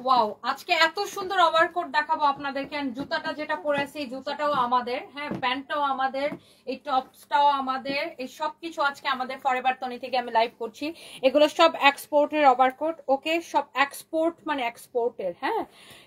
Wow, আজকে এত সুন্দর ওভারকোট দেখাবো আপনাদেরকে। জুতাটা যেটা পরে আছে এই জুতাটাও আমাদের, হ্যাঁ প্যান্টটাও আমাদের, এই টপসটাও আমাদের, এই সব কিছু আজকে আমাদের ফরএভার তনি থেকে আমি লাইভ করছি। এগুলো সব এক্সপোর্টের ওভারকোট, ওকে, সব এক্সপোর্ট মানে এক্সপোর্টের, হ্যাঁ,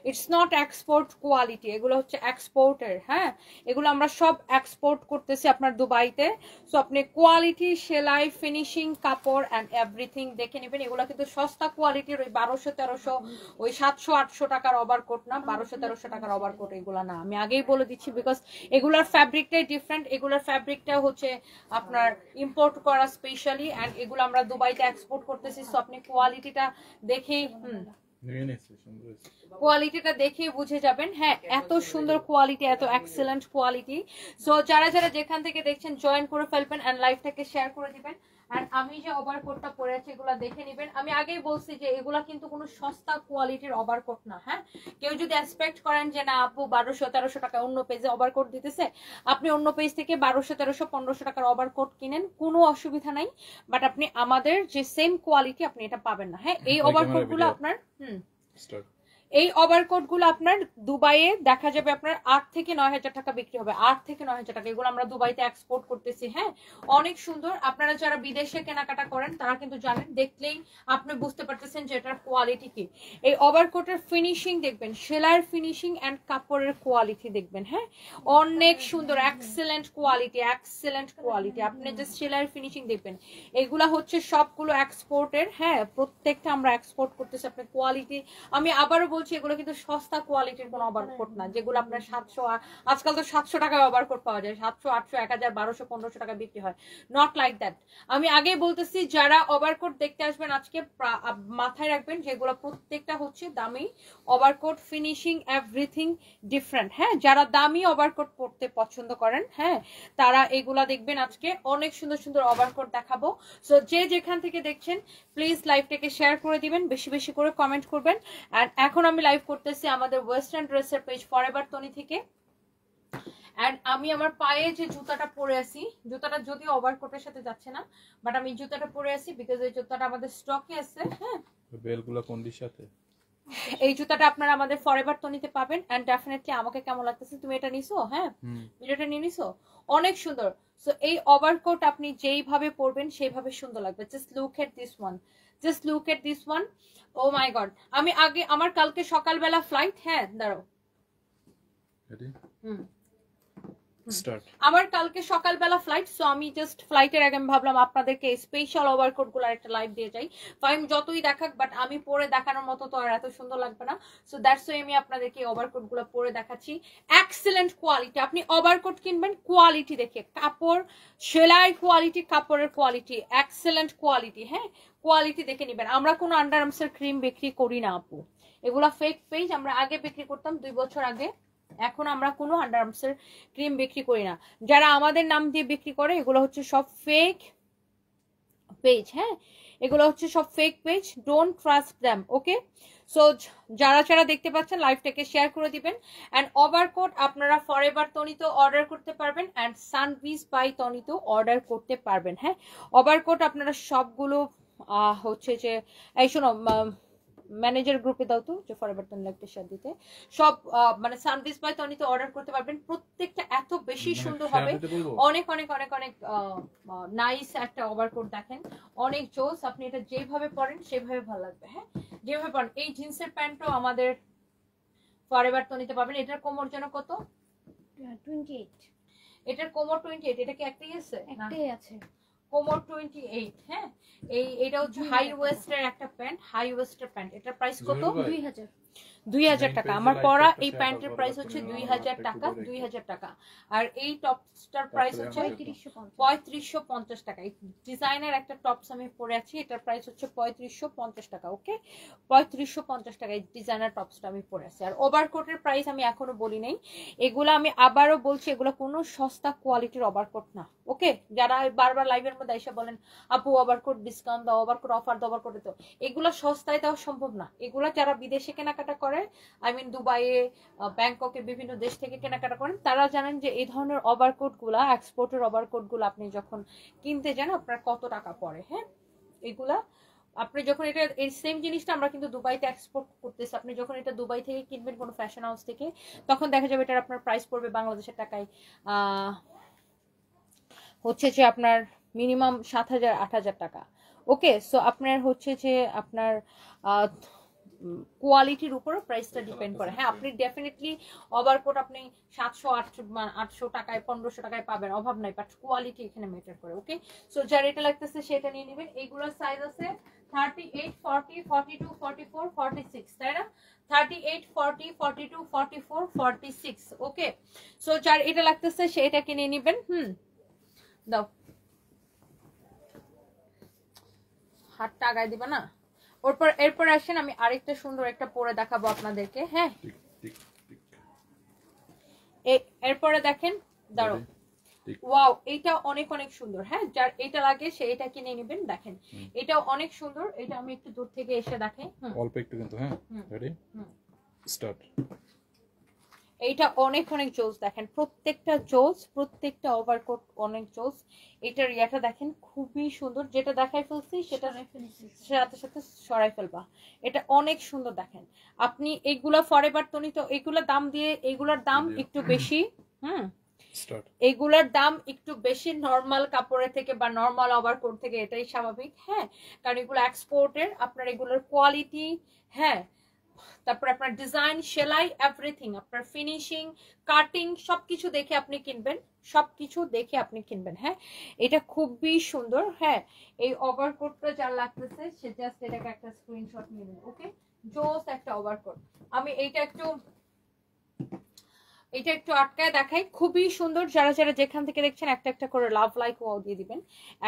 ইটস নট এক্সপোর্ট কোয়ালিটি, এগুলো হচ্ছে এক্সপোর্টের, হ্যাঁ, এগুলো আমরা সব এক্সপোর্ট করতেছি আপনার দুবাইতে। সো আপনি কোয়ালিটি, সেলাই, ফিনিশিং, কাপড় অ্যান্ড এভরিথিং দেখে নেবেন। এগুলো কিন্তু সস্তা কোয়ালিটির, ওই 1200-1300 ওই 700-800 টাকার ওভারকোট না, 1200-1300 টাকার ওভারকোট এগুলা না, আমি আগেই বলে দিচ্ছি, বিকজ এগুলার ফ্যাব্রিকটাই ডিফারেন্ট। এগুলার ফ্যাব্রিকটা হচ্ছে আপনার ইম্পোর্ট করা স্পেশালি, অ্যান্ড এগুলো আমরা দুবাইতে এক্সপোর্ট করতেছি। সো আপনি কোয়ালিটিটা দেখেই কোয়ালিটিটা দেখেই বুঝে যাবেন। হ্যাঁ, এত সুন্দর কোয়ালিটি, এত এক্সেলেন্ট কোয়ালিটি। সো যারা যারা যেখান থেকে দেখছেন জয়েন করে ফেলবেন অ্যান্ড লাইভটাকে শেয়ার করে দিবেন। আর আমি যে ওভারকোটটা পরে আছি এগুলো দেখে নেবেন। আমি আগেই বলছি যে এগুলা কিন্তু কোনো সস্তা কোয়ালিটির ওভারকোট না। হ্যাঁ, কেউ যদি এক্সপেক্ট করেন যে না আপু 1200-1300 টাকা অন্য পেজে ওভারকোট দিতেছে, আপনি অন্য পেজ থেকে 1200-1300-1500 টাকার ওভারকোট কিনেন, কোনো অসুবিধা নাই, বাট আপনি আমাদের যে সেম কোয়ালিটি আপনি এটা পাবেন না। হ্যাঁ, এই ওভারকোটগুলো আপনার এই ওভারকোট গুলো আপনার দুবাইয়ে দেখা যাবে আপনার 8 থেকে 9,000 টাকা বিক্রি হবে, 8 থেকে 9,000 টাকা। এগুলো আমরা দুবাইতে এক্সপোর্ট করতেছি। হ্যাঁ, অনেক সুন্দর। আপনারা যারা বিদেশে কেনাকাটা করেন তারা কিন্তু জানেন, দেখলেই আপনি বুঝতে পারতেছেন যে এটার কোয়ালিটি কি। এই ওভারকোটের ফিনিশিং দেখবেন, সেলাইয়ের ফিনিশিং অ্যান্ড কাপড়ের কোয়ালিটি দেখবেন। হ্যাঁ, অনেক সুন্দর, এক্সেলেন্ট কোয়ালিটি, এক্সেলেন্ট কোয়ালিটি। আপনি জাস্ট সেলাইয়ের ফিনিশিং দেখবেন। এগুলা হচ্ছে সবগুলো এক্সপোর্টের। হ্যাঁ, প্রত্যেকটা আমরা এক্সপোর্ট করতেছি। আপনার কোয়ালিটি, আমি আবারও বলছি, এগুলো কিন্তু সস্তা কোয়ালিটির কোনো ওভারকোট না, যেগুলো আপনার 700, আজকাল তো 700 টাকায় ওভারকোট পাওয়া যায়, 700, 800, 1000, 1200, 1500 টাকা বিক্রি হয়। Not like that. আমি আগেই বলতেছি, যারা ওভারকোট দেখতে আসবেন আজকে মাথায় রাখবেন যেগুলো প্রত্যেকটা হচ্ছে দামি ওভারকোট, ফিনিশিং এভরিথিং ডিফারেন্ট। হ্যাঁ, যারা দামি ওভারকোট পরতে পছন্দ করেন, হ্যাঁ, তারা এগুলা দেখবেন। আজকে অনেক সুন্দর সুন্দর ওভারকোট দেখাবো। সো যে যেখান থেকে দেখছেন প্লিজ লাইভটাকে শেয়ার করে দিবেন, বেশি বেশি করে কমেন্ট করবেন। আর এখন আমি লাইভ করতেছি আমাদের ওয়েস্টার্ন ড্রেসের পেজ ফরএভার তনি থেকে। এন্ড আমি আমার পায়ে যে জুতাটা পরে আছি, জুতাটা যদিও ওভারকোটের সাথে যাচ্ছে না, বাট আমি জুতাটা পরে আছি বিকজ এই জুতাটা আমাদের স্টকে আছে। হ্যাঁ, বেলগুলো কোনটির সাথে? এই জুতাটা আপনারা আমাদের ফরএভার তনিতে পাবেন। এন্ড ডেফিনেটলি আমাকে কেমন লাগতেছে, তুমি এটা নিছো? হ্যাঁ, ভিডিওটা নিয়ে নিছো, অনেক সুন্দর। সো এই ওভারকোট আপনি যেইভাবে পরবেন সেইভাবে সুন্দর লাগবে। Just look at this one, just look at this one. Oh my God, আমি আগে আমার কালকে সকালবেলা ফ্লাইট। হ্যাঁ দাঁড়াও, আমার কালকে সকালবেলা ফ্লাইট। সো আমি জাস্ট ফ্লাইটের আগে আমি ভাবলাম আপনাদেরকে স্পেশাল ওভারকোট গুলো একটা লাইভ দিয়ে যাই। ফাইম যতই দেখাক, বাট আমি পরে দেখানোর মতো তো আর এত সুন্দর লাগবে না। সো দ্যাটস ওয়াই আমি আপনাদেরকে ওভারকোট গুলো পরে দেখাচ্ছি। Excellent quality. আপনি ওভারকোট কিনবেন কোয়ালিটি দেখে, কাপড়, সেলাই কোয়ালিটি, কাপড়ের কোয়ালিটি, এক্সেলেন্ট কোয়ালিটি। হ্যাঁ, কোয়ালিটি দেখে নিবেন। আমরা কোনো আন্ডার আর্মসের ক্রিম বিক্রি করি না আপু, এগুলা ফেক পেজ। আমরা আগে বিক্রি করতাম 2 বছর আগে, এখন আমরা কোনো আন্ডার আর্মসের ক্রিম বিক্রি করি না। যারা আমাদের নাম দিয়ে বিক্রি করে এগুলো হচ্ছে সব ফেক পেজ। হ্যাঁ, এগুলো হচ্ছে সব fake page, don't trust them. Okay, so যারা যারা দেখতে পাচ্ছেন লাইভটাকে শেয়ার করে দিবেন। অ্যান্ড ওভারকোট আপনারা ফরএভার তনিতে অর্ডার করতে পারবেন, অ্যান্ড সানভিজ বাই তনিতেও অর্ডার করতে পারবেন। হ্যাঁ, ওভারকোট আপনারা সবগুলো হচ্ছে যে, এই শোনো ম্যানেজার গ্রুপে দাও তো, যে ফরএভার তনি লাইভটা শেয়ার দিতে, সব মানে সানভিজ বাই তনিতে অর্ডার করতে পারবেন। প্রত্যেকটা এত বেশি সুন্দর হবে, অনেক অনেক অনেক অনেক নাইস একটা ওভারকোট। দেখেন অনেক জোস, আপনি এটা যেভাবে পরেন সেভাবে ভালো লাগবে। হ্যাঁ, যেভাবে পরেন। এই জিন্সের প্যান্টও আমাদের ফরএভার তনিতে পাবেন। এটার কোমর যেন কত? 28। এটার কোমর 28। এটা কি একটাই আছে? একটাই আছে, কোমর 28। হ্যাঁ, এটা হচ্ছে হাই ওয়েস্টের একটা প্যান্ট, হাই ওয়েস্টের প্যান্ট। এটার প্রাইস কত? 2000 টাকা। আমার পরা এই প্যান্টের প্রাইস হচ্ছে 2000 টাকা, 2000 টাকা। আর এই টপসটার প্রাইস হচ্ছে 3550 টাকা। এই ডিজাইনার একটা টপস আমি পরে আছি, এটার প্রাইস হচ্ছে 3550 টাকা। ওকে, 3550 টাকা এই ডিজাইনার টপসটা আমি পরে আছি। আর ওভারকোটের প্রাইস আমি এখনো বলি নাই, এগুলো আমি আবারও বলছি, এগুলো কোনো সস্তা কোয়ালিটির ওভারকোট না। ওকে, যারা বারবার লাইভের মধ্যে এসে বলেন আপু ওভারকোট ডিসকাউন্ট দাও, ওভারকোট অফার দাও, ওভারকোটে তো, এগুলো সস্তায় দেওয়া সম্ভব না। এগুলো যারা বিদেশে কেনাকাটা করে, আই মিন দুবাইয়ে, ব্যাংককে, বিভিন্ন দেশ থেকে কেনাকাটা করেন, তারা জানেন যে এই ধরনের ওভারকোট গুলা, এক্সপোর্টের ওভারকোট গুলো আপনি যখন কিনতে যান আপনার কত টাকা পড়ে। হ্যাঁ, এগুলা আপনি যখন এটা এই সেম জিনিসটা আমরা কিন্তু দুবাইতে এক্সপোর্ট করতেছি, আপনি যখন এটা দুবাই থেকে কিনবেন কোনো ফ্যাশন হাউস থেকে, তখন দেখা যাবে এটার আপনার প্রাইস পড়বে বাংলাদেশের টাকায় হচ্ছে যে আপনার মিনিমাম 7,000-8,000 টাকা। ওকে, সো আপনার হচ্ছে যে আপনার কোয়ালিটির উপরে প্রাইসটা ডিপেন্ড করে। হ্যাঁ, আপনি ডেফিনেটলি ওভারকোট আপনি 700-800 টাকায় 1500 টাকায় পাবেন, অভাব নাই, বাট কোয়ালিটি এখানে ম্যাটার করে। ওকে, সো যার এটা লাগতেছে সেটা নিয়ে নেবেন। এইগুলোর সাইজ আছে 38, 40, 42, 44, 46, তাই না? 38, 40, 42, 44, 46। ওকে, সো যার এটা লাগতেছে সেটা কিনে নেবেন। দাও, হাতটা আগায় দিবা না। এরপর আসেন, আমি আরেকটা সুন্দর একটা পরে দেখাবো আপনাদেরকে। হ্যাঁ, এরপরে দেখেন, দাঁড়ো, ওয়াও, এটা অনেক অনেক সুন্দর। হ্যাঁ, যার এটা লাগে সে এটা কিনে নেবেন। দেখেন এটাও অনেক সুন্দর। এটা আমি একটু দূর থেকে এসে দেখাই, অল্প একটু কিন্তু। হ্যাঁ, রেডি, স্টার্ট। এইটা অনেক অনেক জোস। দেখেন প্রত্যেকটা জোস, প্রত্যেকটা ওভারকোট অনেক জোস। এটার ইয়াটা দেখেন খুবই সুন্দর। যেটা দেখাই ফেলছি সেটা সাথে সাথে সরাই ফেলবা। এটা অনেক সুন্দর। দেখেন আপনি এইগুলা ফরএভার তনিত, এইগুলা দাম দিয়ে, এইগুলার দাম একটু বেশি। এগুলার দাম একটু বেশি নর্মাল কাপড়ের থেকে বা নর্মাল ওভারকোট থেকে, এটাই স্বাভাবিক। হ্যাঁ, কারণ এগুলো এক্সপোর্টের। আপনার এগুলোর কোয়ালিটি, হ্যাঁ, তারপর আপনার ডিজাইন, সেলাই, এভরিথিং, আপনার ফিনিশিং, কাটিং সবকিছু দেখে আপনি কিনবেন, সবকিছু দেখে আপনি কিনবেন। হ্যাঁ, এটা খুবই সুন্দর। হ্যাঁ, এই ওভারকোটটা যার লাগতেছে সে জাস্ট এটাকে একটা স্ক্রিনশট নিয়ে নেবেন। ওকে, জোস একটা ওভারকোট। আমি এটা একটু আটকায় দেখাই, খুবই সুন্দর। যারা যারা যেখান থেকে দেখছেন একটা একটা করে লাভ লাইক ওয়াও দিয়ে দিবেন।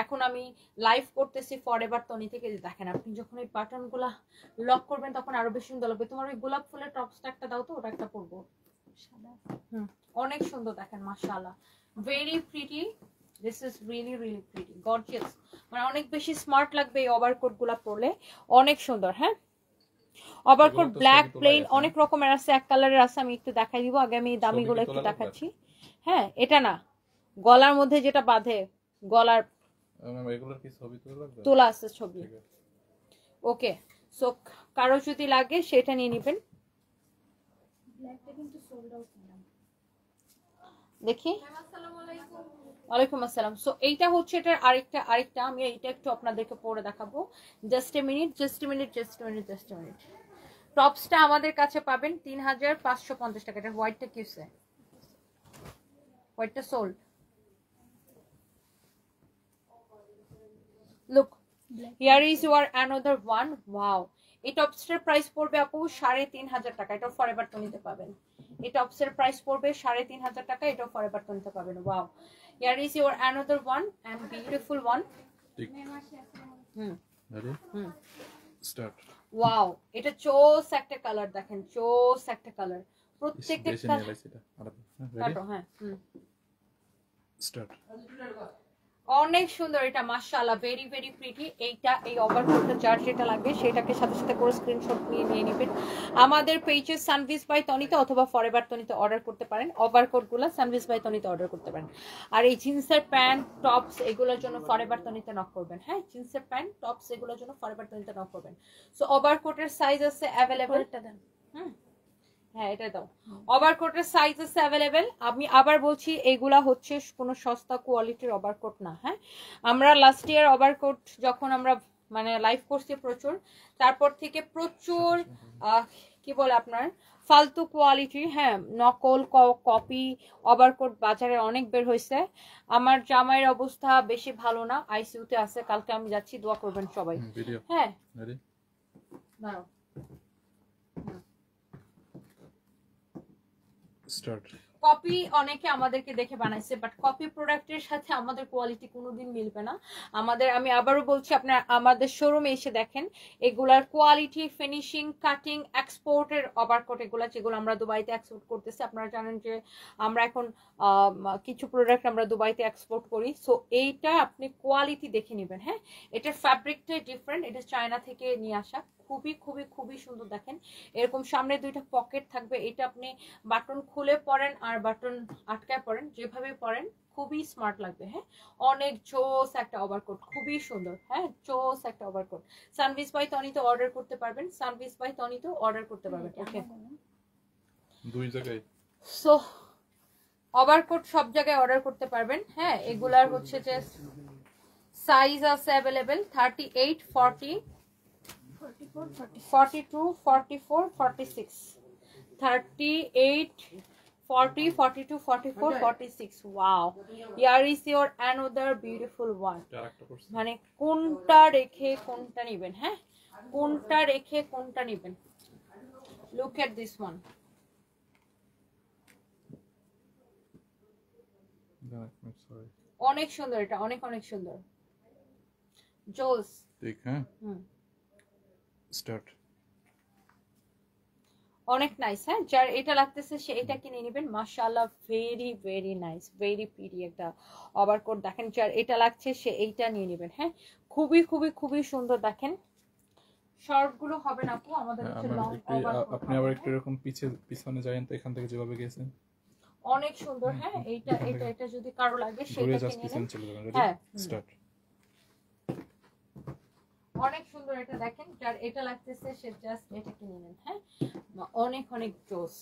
এখন আমি লাইভ করতেছি ফরএভার তনি থেকে। দেখেন আপনি যখন এই বাটন গুলা লক করবেন তখন আরো বেশি সুন্দর লাগবে। তোমার ওই গোলাপ ফুলের টপসটা একটা দাও তো, ওটা একটা পরবো। অনেক সুন্দর। দেখেন মাশাআল্লাহ, very pretty. This is really really pretty, gorgeous. মানে অনেক বেশি স্মার্ট লাগবে এই ওভারকোট গুলা পরলে, অনেক সুন্দর। হ্যাঁ, ওভারকোট ব্ল্যাক, প্লেন, অনেক রকমের আছে, এক কালারের আছে। আমি একটু দেখাই দিব। আগে আমি দামিগুলো একটু দেখাচ্ছি। হ্যাঁ, এটা না, গলার মধ্যে যেটা বাঁধে, গলার তোলা আছে ছবি। ওকে, সো কারো যদি লাগে সেটা নিয়ে নেবেন। দেখি, ওয়ালাইকুম আসসালাম। সো এইটা হচ্ছে এটার আরেকটা আমি এইটা একটু আপনাদেরকে পরে দেখাবো। Just a minute. টপসটা আমাদের কাছে পাবেন 3,550 টাকা। এটা হোয়াইটটা কিসে, হোয়াইটটা sold. Look, here is your another one. Wow, এই টপসটার প্রাইস পড়বে আপু 3,500 টাকা। এটা ফরএভার তনিতে পাবেন। এই টপসের প্রাইস পড়বে 3,500 টাকা। এটা ফরএভার তনিতে পাবেন। Wow, here is your another one and beautiful one. Start. Wow, এটা চোস একটা কালার। দেখেন চোস একটা কালার। প্রত্যেকটা হ্যাঁ, স্টার্ট। অনেক সুন্দর। এটা মাশাআল্লাহ, ভেরি ভেরি প্রিটি। এইটা এই ওভারকোটটা যার যেটা লাগবে সেটাকে সাথে সাথে করে স্ক্রিনশট নিয়ে নেবেন। আমাদের পেজে সানভিস বাই তনিতে অথবা ফরএভার তনিতে অর্ডার করতে পারেন। ওভারকোটগুলো সানভিস বাই তনিতে অর্ডার করতে পারেন। আর এই জিন্সের প্যান্ট, টপস এগুলোর জন্য ফরএভার তনিতে নক করবেন। হ্যাঁ, জিন্সের প্যান্ট, টপস এগুলোর জন্য ফরএভার তনিতে নক করবেন। সো ওভারকোটের সাইজ আছে অ্যাভেলেবল। হ্যাঁ, এটা দাও। ওভারকোটের সাইজ আছে অ্যাভেলেবেল। আমি আবার বলছি, এগুলা হচ্ছে কোনো সস্তা কোয়ালিটির ওভারকোট না। হ্যাঁ, আমরা লাস্ট ইয়ার ওভারকোট যখন আমরা মানে লাইভ করছি প্রচুর, তারপর থেকে প্রচুর কি বলে আপনার ফালতু কোয়ালিটি, হ্যাঁ, নকল কপি ওভারকোট বাজারে অনেক বের হয়েছে। আমার জামাইয়ের অবস্থা বেশি ভালো না, আইসিইউতে আছে। কালকে আমি যাচ্ছি, দোয়া করবেন সবাই। হ্যাঁ, দাঁড়াও, স্টার্ট। কপি অনেকে আমাদেরকে দেখে বানাইছে, বাট কপি প্রোডাক্টের সাথে আমাদের কোয়ালিটি কোনোদিন মিলবে না। আমি আবারও বলছি, আপনার আমাদের শোরুমে এসে দেখেন এগুলার কোয়ালিটি, ফিনিশিং, কাটিং, এক্সপোর্টের ওভারকোট এগুলা যেগুলো আমরা দুবাইতে এক্সপোর্ট করতেছি। আপনারা জানেন যে আমরা এখন কিছু প্রোডাক্ট আমরা দুবাইতে এক্সপোর্ট করি। সো এইটা আপনি কোয়ালিটি দেখে নেবেন। হ্যাঁ, এটার ফ্যাব্রিকটাই ডিফারেন্ট, এটা চায়না থেকে নিয়ে আসা। খুবই খুবই খুবই সুন্দর। দেখেন এরকম সামনে দুইটা পকেট থাকবে। এটা আপনি বাটন খুলে পরেন আর বাটন আটকায় পরেন, যেভাবে পরেন খুবই স্মার্ট লাগবে। হ্যাঁ, অনেক জোস একটা ওভারকোট, খুবই সুন্দর। হ্যাঁ, জোস একটা ওভারকোট। সানভিস বাই তনিতে অর্ডার করতে পারবেন, সানভিস বাই তনিতে অর্ডার করতে পারবেন। ওকে, দুই জায়গায় সো ওভারকোট সব জায়গায় অর্ডার করতে পারবেন। হ্যাঁ, এগুলার হচ্ছে যে সাইজ আছে available 38, 40, 42, 44, 46, 38, 40, 42, 44, 46. Wow, here is your another beautiful one. আরেকটা করছে মানে কোনটা রেখে কোনটা নেবেন? হ্যাঁ, কোনটা রেখে কোনটা নেবেন? Look at this one. Sorry অনেক সুন্দর, এটা অনেক অনেক সুন্দর, জোস। ঠিক হ্যাঁ হুম, স্টার্ট অনেক নাইস। হ্যাঁ, যার এটা লাগতেছে সে এটা কিনে নেবেন। মাশাআল্লাহ, very very nice, very pretty একটা ওভারকোট। দেখেন, যার এটা লাগছে সে এইটা নিয়ে নেবেন। হ্যাঁ, খুবই খুবই খুবই সুন্দর। দেখেন, শর্ট গুলো হবে না আপু, আমাদের হচ্ছে লং ওভারকোট। আপনি আবার একটু এরকম পিছনে যাবেন তো, এখান থেকে যেভাবে গেছেন অনেক সুন্দর। হ্যাঁ, এইটা এটা এটা যদি কারো লাগে ঘুরে সেটা জাস্ট কিনে পিছনে নেন। চলে যাবেন। হ্যাঁ, রেডি স্টার্ট অনেক সুন্দর এটা। দেখেন, যার এটা লাগতেছে সে জাস্ট এটা কিনে নেন। হ্যাঁ, অনেক অনেক জোস।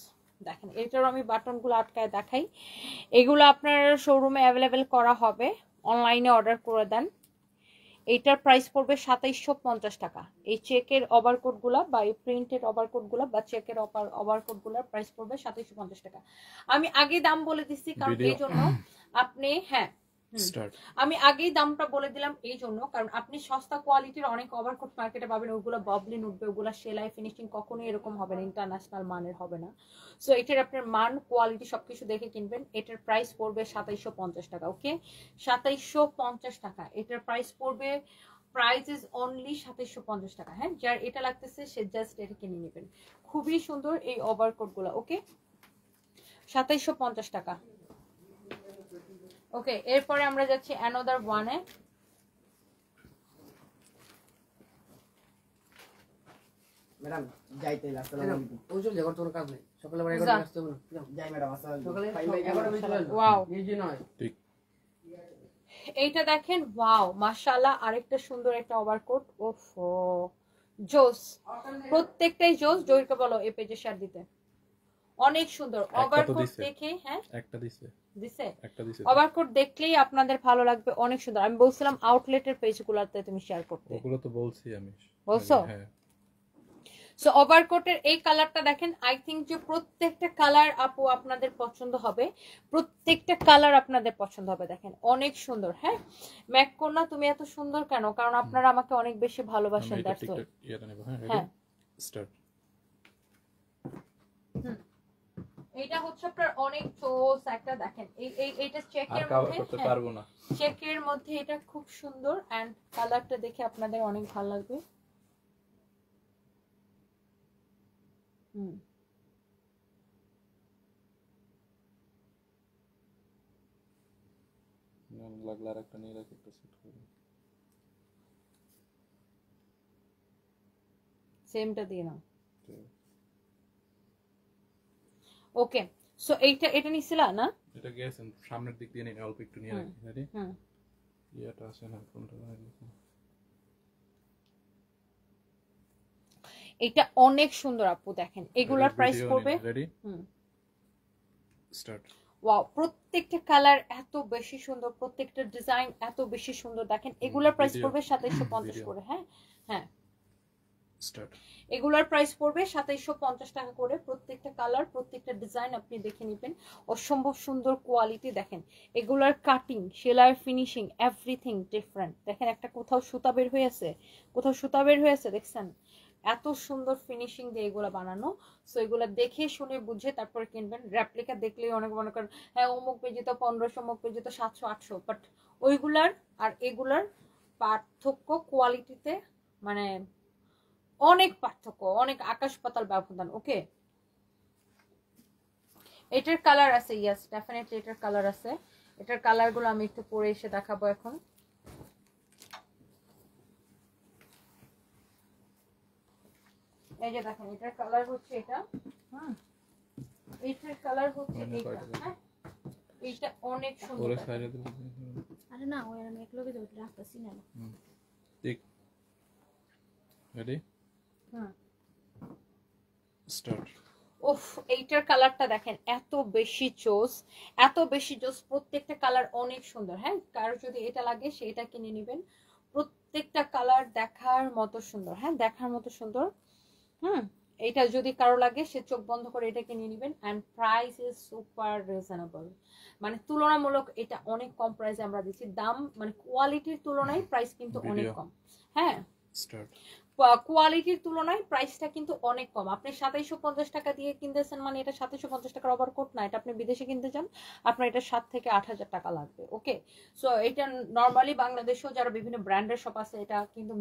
দেখেন, এটার আমি বাটনগুলো আটকায় দেখাই। এগুলো আপনার শোরুমে অ্যাভেলেবেল করা হবে, অনলাইনে অর্ডার করে দেন। এইটার প্রাইস পড়বে 2750 টাকা। এই চেকের ওভারকোটগুলো বা এই প্রিন্টেড ওভারকোটগুলো বা চেকের ওভারকোটগুলোর প্রাইস পড়বে 2750 টাকা। আমি আগে দাম বলে দিচ্ছি কারণ এই জন্য আপনি, হ্যাঁ আমি আগেই দামটা বলে দিলাম এই জন্য কারণ আপনি সস্তা কোয়ালিটির অনেক ওভারকোট মার্কেটে পাবেন, ওগুলো ববলিন উঠবে, ওগুলো সেলাই ফিনিশিং কখনোই এরকম হবে না, ইন্টারন্যাশনাল মানের হবে না। সো এটার আপনার মান কোয়ালিটি সবকিছু দেখে কিনবেন। এটার প্রাইস পড়বে 2750 টাকা। ওকে, 2750 টাকা এটার প্রাইস পড়বে। প্রাইস ইজ অনলি 2750 টাকা। হ্যাঁ, যার এটা লাগতেছে সে জাস্ট এটা কিনে নেবেন। খুবই সুন্দর এই ওভারকোট গুলো। ওকে, 2750 টাকা। ওকে, এরপরে আমরা যাচ্ছি অ্যানাদার ওয়ানে। ম্যাডাম যাইতে আসসালামু আলাইকুম। ও চলে যাওয়ার তোর কাজ নেই, সকালে আবার 11 আসতে হবে না। যাই ম্যাডাম, আসসালামু আলাইকুম। সকালে 11 বাজে চলে আসবে। ওয়াও, নিজে নয় ঠিক এইটা দেখেন, ওয়াও মাশাআল্লাহ, আরেকটা সুন্দর একটা ওভারকোট। ওফো, জোস, প্রত্যেকটাই জোস। জয়কে বলো এই পেজে শেয়ার দিতে। অনেক সুন্দর ওভারকোট দেখে। হ্যাঁ, একটা দিছে ওভারকোট দেখলেই আপনাদের ভালো লাগবে, অনেক সুন্দর। আমি বলছিলাম আউটলেটের পেজগুলোতে তুমি শেয়ার করতে, ওগুলো তো বলছি আমি। বলছো? হ্যাঁ, সো ওভারকোটের এই কালারটা দেখেন, আই থিংক যে প্রত্যেকটা কালার আপু আপনাদের পছন্দ হবে, প্রত্যেকটা কালার আপনাদের পছন্দ হবে। দেখেন, অনেক সুন্দর। হ্যাঁ, ম্যাককোনা তুমি এত সুন্দর কেন? কারণ আপনারা আমাকে অনেক বেশি ভালোবাসেন, দ্যাটস ওয়াই। হ্যাঁ, স্টার্ট এইটা হচ্ছে আপনার অনেক জোস একটা। দেখেন এইটা চেকের মধ্যে, করতে পারবো না। চেকের মধ্যে এটা খুব সুন্দর এন্ড কালারটা দেখে আপনাদের অনেক ভালো লাগবে। লাগলে আর একটা নিয়ে রাখি, একটা সেট করে সেমটা দিয়ে নাও। ওকে, সো এটা নিছিলা না? এটা গেছেন সামনের দিক দিয়ে নিয়ে অল্প একটু নিয়ে রাখি। রেডি ইয়াটা আছে না, কোনটা রাখি? এটা অনেক সুন্দর আপু। দেখেন, এগুলার প্রাইস পড়বে। Ready start. ওয়াও, প্রত্যেকটা কালার এত বেশি সুন্দর, প্রত্যেকটা ডিজাইন এত বেশি সুন্দর। দেখেন, এগুলার প্রাইস পড়বে 2750 করে। হ্যাঁ হ্যাঁ, স্টার্ট। এগুলার প্রাইস পড়বে 2750 টাকা করে। প্রত্যেকটা কালার, প্রত্যেকটা ডিজাইন আপনি দেখে নেবেন। অসম্ভব সুন্দর কোয়ালিটি। দেখেন, এগুলার কাটিং, সেলাই, ফিনিশিং, এভরিথিং ডিফারেন্ট। দেখেন, একটা কোথাও সুতা বের হয়ে আছে, কোথাও সুতা বের হয়ে আছে, দেখছেন? এত সুন্দর ফিনিশিং দিয়ে এগুলা বানানো। সো এগুলা দেখে শুনে বুঝে তারপরে কিনবেন। রেপ্লিকা দেখলেই অনেক মনে করেন হ্যাঁ অমুক পেজে তো 1500, অমুক পেজে তো 700 800, বাট ওইগুলার আর এগুলার পার্থক্য কোয়ালিটিতে মানে অনেক পার্থক্য, অনেক আকাশ পাতাল ব্যবধান। ওকে, এটার কালার আছে, ইয়েস ডেফিনেটলি এটার কালার আছে। এটার কালারগুলো আমি একটু পরে এসে দেখাবো এখন। এই যে দেখেন, এটার কালার হচ্ছে এটা। এটার কালার হচ্ছে এটা। হ্যাঁ, এইটা অনেক সুন্দর ওরে দেখেন। সাইডে দিলে আরে না ওই আমি এক লগে তো রাখতেছি না ঠিক রেডি হুম স্টার্ট উফ এইটার কালারটা দেখেন এত বেশি জোস, এত বেশি জোস, প্রত্যেকটা কালার অনেক সুন্দর। হ্যাঁ, কারো যদি এটা লাগে সেটা কিনে নেবেন, প্রত্যেকটা কালার দেখার মতো সুন্দর। হ্যাঁ, দেখার মতো সুন্দর। এইটা যদি কারো লাগে সে চোখ বন্ধ করে এটা কিনে নেবেন। And price is super reasonable, মানে তুলনামূলক এটা অনেক কম প্রাইসে আমরা দিচ্ছি। দাম মানে কোয়ালিটির তুলনায় প্রাইস কিন্তু অনেক Video. কম। হ্যাঁ, স্টার্ট কোয়ালিটির তুলনায় প্রাইসটা কিন্তু অনেক কম। আপনি 2750 টাকা দিয়ে কিনতেছেন, মানে এটা 2750 টাকার ওভারকোট না। এটা আপনি বিদেশে কিনতে চান, আপনার এটা 7 থেকে 8,000 টাকা লাগবে। ওকে, সো এটা নর্মালি বাংলাদেশেও যারা বিভিন্ন ব্র্যান্ডের শপ আছে এটা কিন্তু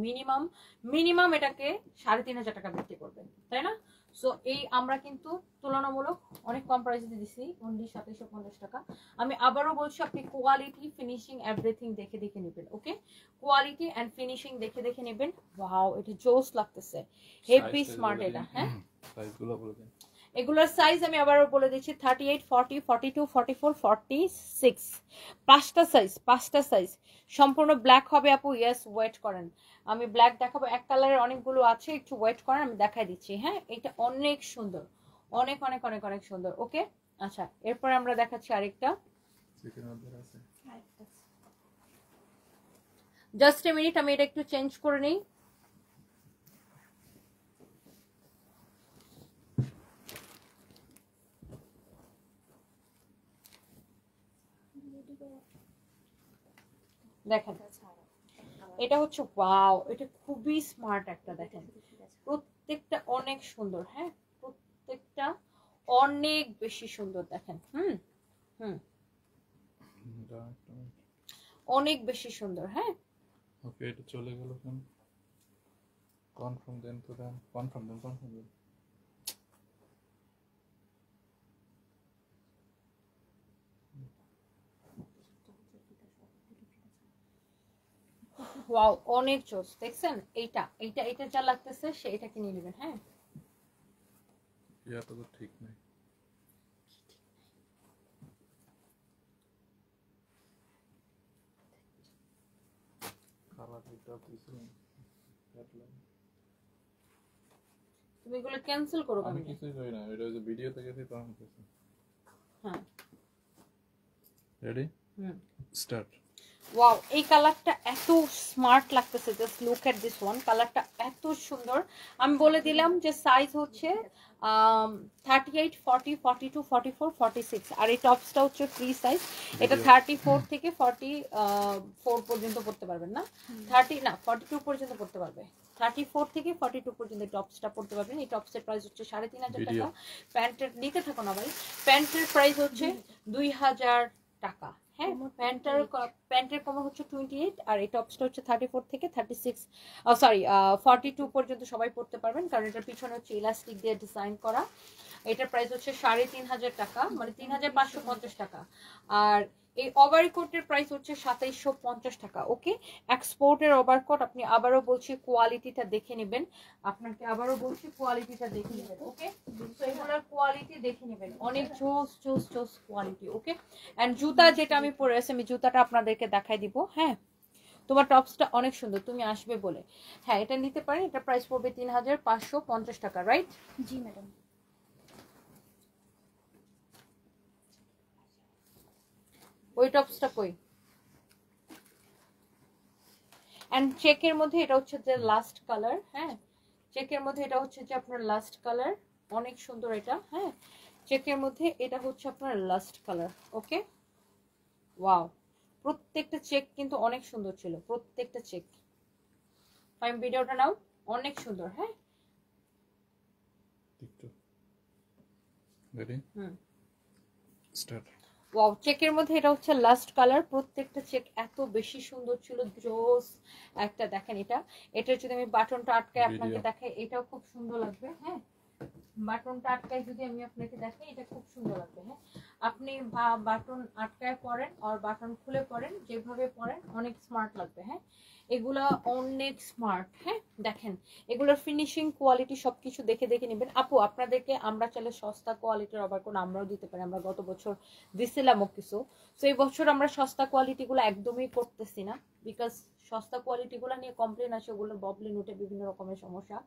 মিনিমাম এটাকে 3,500 টাকা বিক্রি করবেন, তাই না? সো এই আমরা কিন্তু তুলনামূলক অনেক কম প্রাইসে দিচ্ছি, অনলি 2750 টাকা। আমি আবারও বলছি, আপনি কোয়ালিটি, ফিনিশিং, এভরিথিং দেখে দেখে নেবেন। ওকে, কোয়ালিটি এন্ড ফিনিশিং দেখে দেখে নেবেন। ওয়াও, এটা জোস লাগতেছে, হেভি স্মার্ট এটা। হ্যাঁ, সাইজগুলো বলে দিন। এগুলোর সাইজ আমি আবারও বলে দিচ্ছি, 38, 40, 42, 44, 46, পাঁচটা সাইজ। সম্পূর্ণ ব্ল্যাক হবে আপু। ইয়েস, ওয়েট করেন, আমি ব্ল্যাক দেখাবো। এক কালারের অনেকগুলো আছে, একটু ওয়েট করেন, আমি দেখাই দিচ্ছি। হ্যাঁ, এটা অনেক সুন্দর, অনেক অনেক অনেক অনেক সুন্দর। ওকে, আচ্ছা, এরপরে আমরা দেখাচ্ছি আরেকটা। চিকেন অর্ডার আছে জাস্ট এ মিনিট, আমি এটা একটু চেঞ্জ করে নিই। দেখেন, এটা হচ্ছে ওয়াও, এটা খুবই স্মার্ট একটা। দেখেন প্রত্যেকটা অনেক সুন্দর। হ্যাঁ, প্রত্যেকটা অনেক বেশি সুন্দর। দেখেন অনেক বেশি সুন্দর। হ্যাঁ, ওকে, এটা চলে গেল কেন? কনফার্ম দেন তো, দেন কনফার্ম দেন। ওয়াও, অনেক জোস। দেখছেন, এইটা এইটা এটা যা লাগতেছে সে এটা কিনে নেবেন। হ্যাঁ, ইয়াটা তো ঠিক নাই। কালার এটা দিছিলাম, তুমি এগুলো ক্যান্সেল করো আমি কেন? কিছুই করি না, এটা যে ভিডিওতে গেছি তখন কিছু। হ্যাঁ, রেডি স্টার্ট। ওয়াও, এই কালারটা এত স্মার্ট লাগতেছে। Just look at this one, কালারটা এত সুন্দর। আমি বলে দিলাম যে সাইজ হচ্ছে 38, 40, 42, 44, 46, আর এই টপসটা হচ্ছে ফ্রি সাইজ। এটা 34 থেকে 44 পর্যন্ত পড়তে পারবেন না, 42 পর্যন্ত পড়তে পারবে। 34 থেকে 42 পর্যন্ত টপসটা পড়তে পারবেন। এই টপসের প্রাইস হচ্ছে 3,500 টাকা। প্যান্টের নিতে থাকো না ভাই, প্যান্টের প্রাইস হচ্ছে 2,000 টাকা। হ্যাঁ, প্যান্টের কমর হচ্ছে 28, আর এই টপসটা হচ্ছে 34 থেকে 42 পর্যন্ত সবাই পড়তে পারবেন, কারণ এটার পিছনে হচ্ছে ইলাস্টিক দিয়ে ডিজাইন করা। এটার প্রাইস হচ্ছে 3,500 টাকা, মানে 3,550 টাকা। আর এই ওভারকোটের প্রাইস হচ্ছে 2,750 টাকা। ওকে, এক্সপোর্টের ওভারকোট। আপনি আবারও বলছি কোয়ালিটিটা দেখে নেবেন, আপনাকে আবারও বলছি কোয়ালিটিটা দেখে নেবেন। ওকে, তো এগুলোর কোয়ালিটি দেখে নেবেন, অনেক জোস কোয়ালিটি। ওকে, এন্ড জুতা যেটা আমি পরে আছি, আমি জুতাটা আপনাদেরকে দেখাই দিব। হ্যাঁ, তোমার টপসটা অনেক সুন্দর, তুমি আসবে বলে। হ্যাঁ, এটা নিতে পারেন, এটা প্রাইস পড়বে 3,550 টাকা, রাইট? জি ম্যাডাম। ওই টপসটা কই? এন্ড চেকের মধ্যে এটা হচ্ছে যে লাস্ট কালার। হ্যাঁ, চেকের মধ্যে এটা হচ্ছে যে আপনার লাস্ট কালার, অনেক সুন্দর এটা। হ্যাঁ, চেকের মধ্যে এটা হচ্ছে আপনার লাস্ট কালার। ওকে, ওয়াও, প্রত্যেকটা চেক কিন্তু অনেক সুন্দর ছিল, প্রত্যেকটা চেক। ফাইন, ভিডিওটা নাও, অনেক সুন্দর। হ্যাঁ, রেডি স্টার্ট। ওয়াও, চেকের মধ্যে এটা হচ্ছে লাস্ট কালার, প্রত্যেকটা চেক এত বেশি সুন্দর ছিল, জোস একটা। দেখেন এটা যদি আমি বাটনটা আটকে আপনাকে দেখাই, এটাও খুব সুন্দর লাগবে। হ্যাঁ, বাটনটা আটকায় যদি আমি আপনাকে দেখাই, এটা খুব সুন্দর লাগবে। হ্যাঁ, আপনি বাটন আটকায় পরেন আর বাটন খুলে পরেন, যেভাবে পরেন অনেক স্মার্ট লাগবে। হ্যাঁ, এগুলা অনেক স্মার্ট। হ্যাঁ, দেখেন এগুলোর ফিনিশিং কোয়ালিটি সবকিছু দেখে দেখে নেবেন। আপু আপনাদেরকে আমরা চাইলে সস্তা কোয়ালিটির আবার কোনো আমরাও দিতে পারি, আমরা গত বছর দিছিলামও কিছু। তো এই বছর আমরা সস্তা কোয়ালিটিগুলো একদমই করতেছি না, বিকজ সস্তা কোয়ালিটিগুলো নিয়ে কমপ্লেন আসে, ওগুলোর ববলিন উঠে বিভিন্ন রকমের সমস্যা।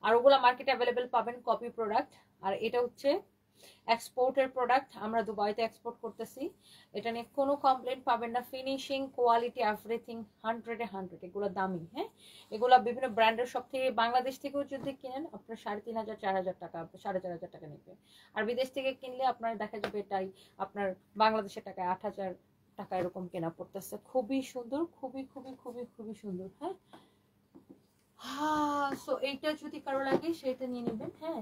আর ওগুলো মার্কেটে অ্যাভেলেবেল পাবেন কপি প্রোডাক্ট। আর এটা হচ্ছে এক্সপোর্টের প্রোডাক্ট, আমরা দুবাইতে এক্সপোর্ট করতেছি। এটা নিয়ে কোনো কমপ্লেন পাবেন না। ফিনিশিং কোয়ালিটি এভরিথিং 100-এ 100। এগুলো দামি। হ্যাঁ, এগুলো বিভিন্ন ব্র্যান্ডের সব থেকে, বাংলাদেশ থেকেও যদি কিনেন আপনার 3,500 4,000 টাকা, 4,500 টাকা নেবে। আর বিদেশ থেকে কিনলে আপনার দেখা যাবে এটাই আপনার বাংলাদেশের টাকায় 8,000 টাকা এরকম কেনা পড়তেছে। খুবই সুন্দর, খুবই খুবই খুবই খুবই সুন্দর। হ্যাঁ, সো এইটা যদি কারো লাগে সেটা নিয়ে নেবেন। হ্যাঁ,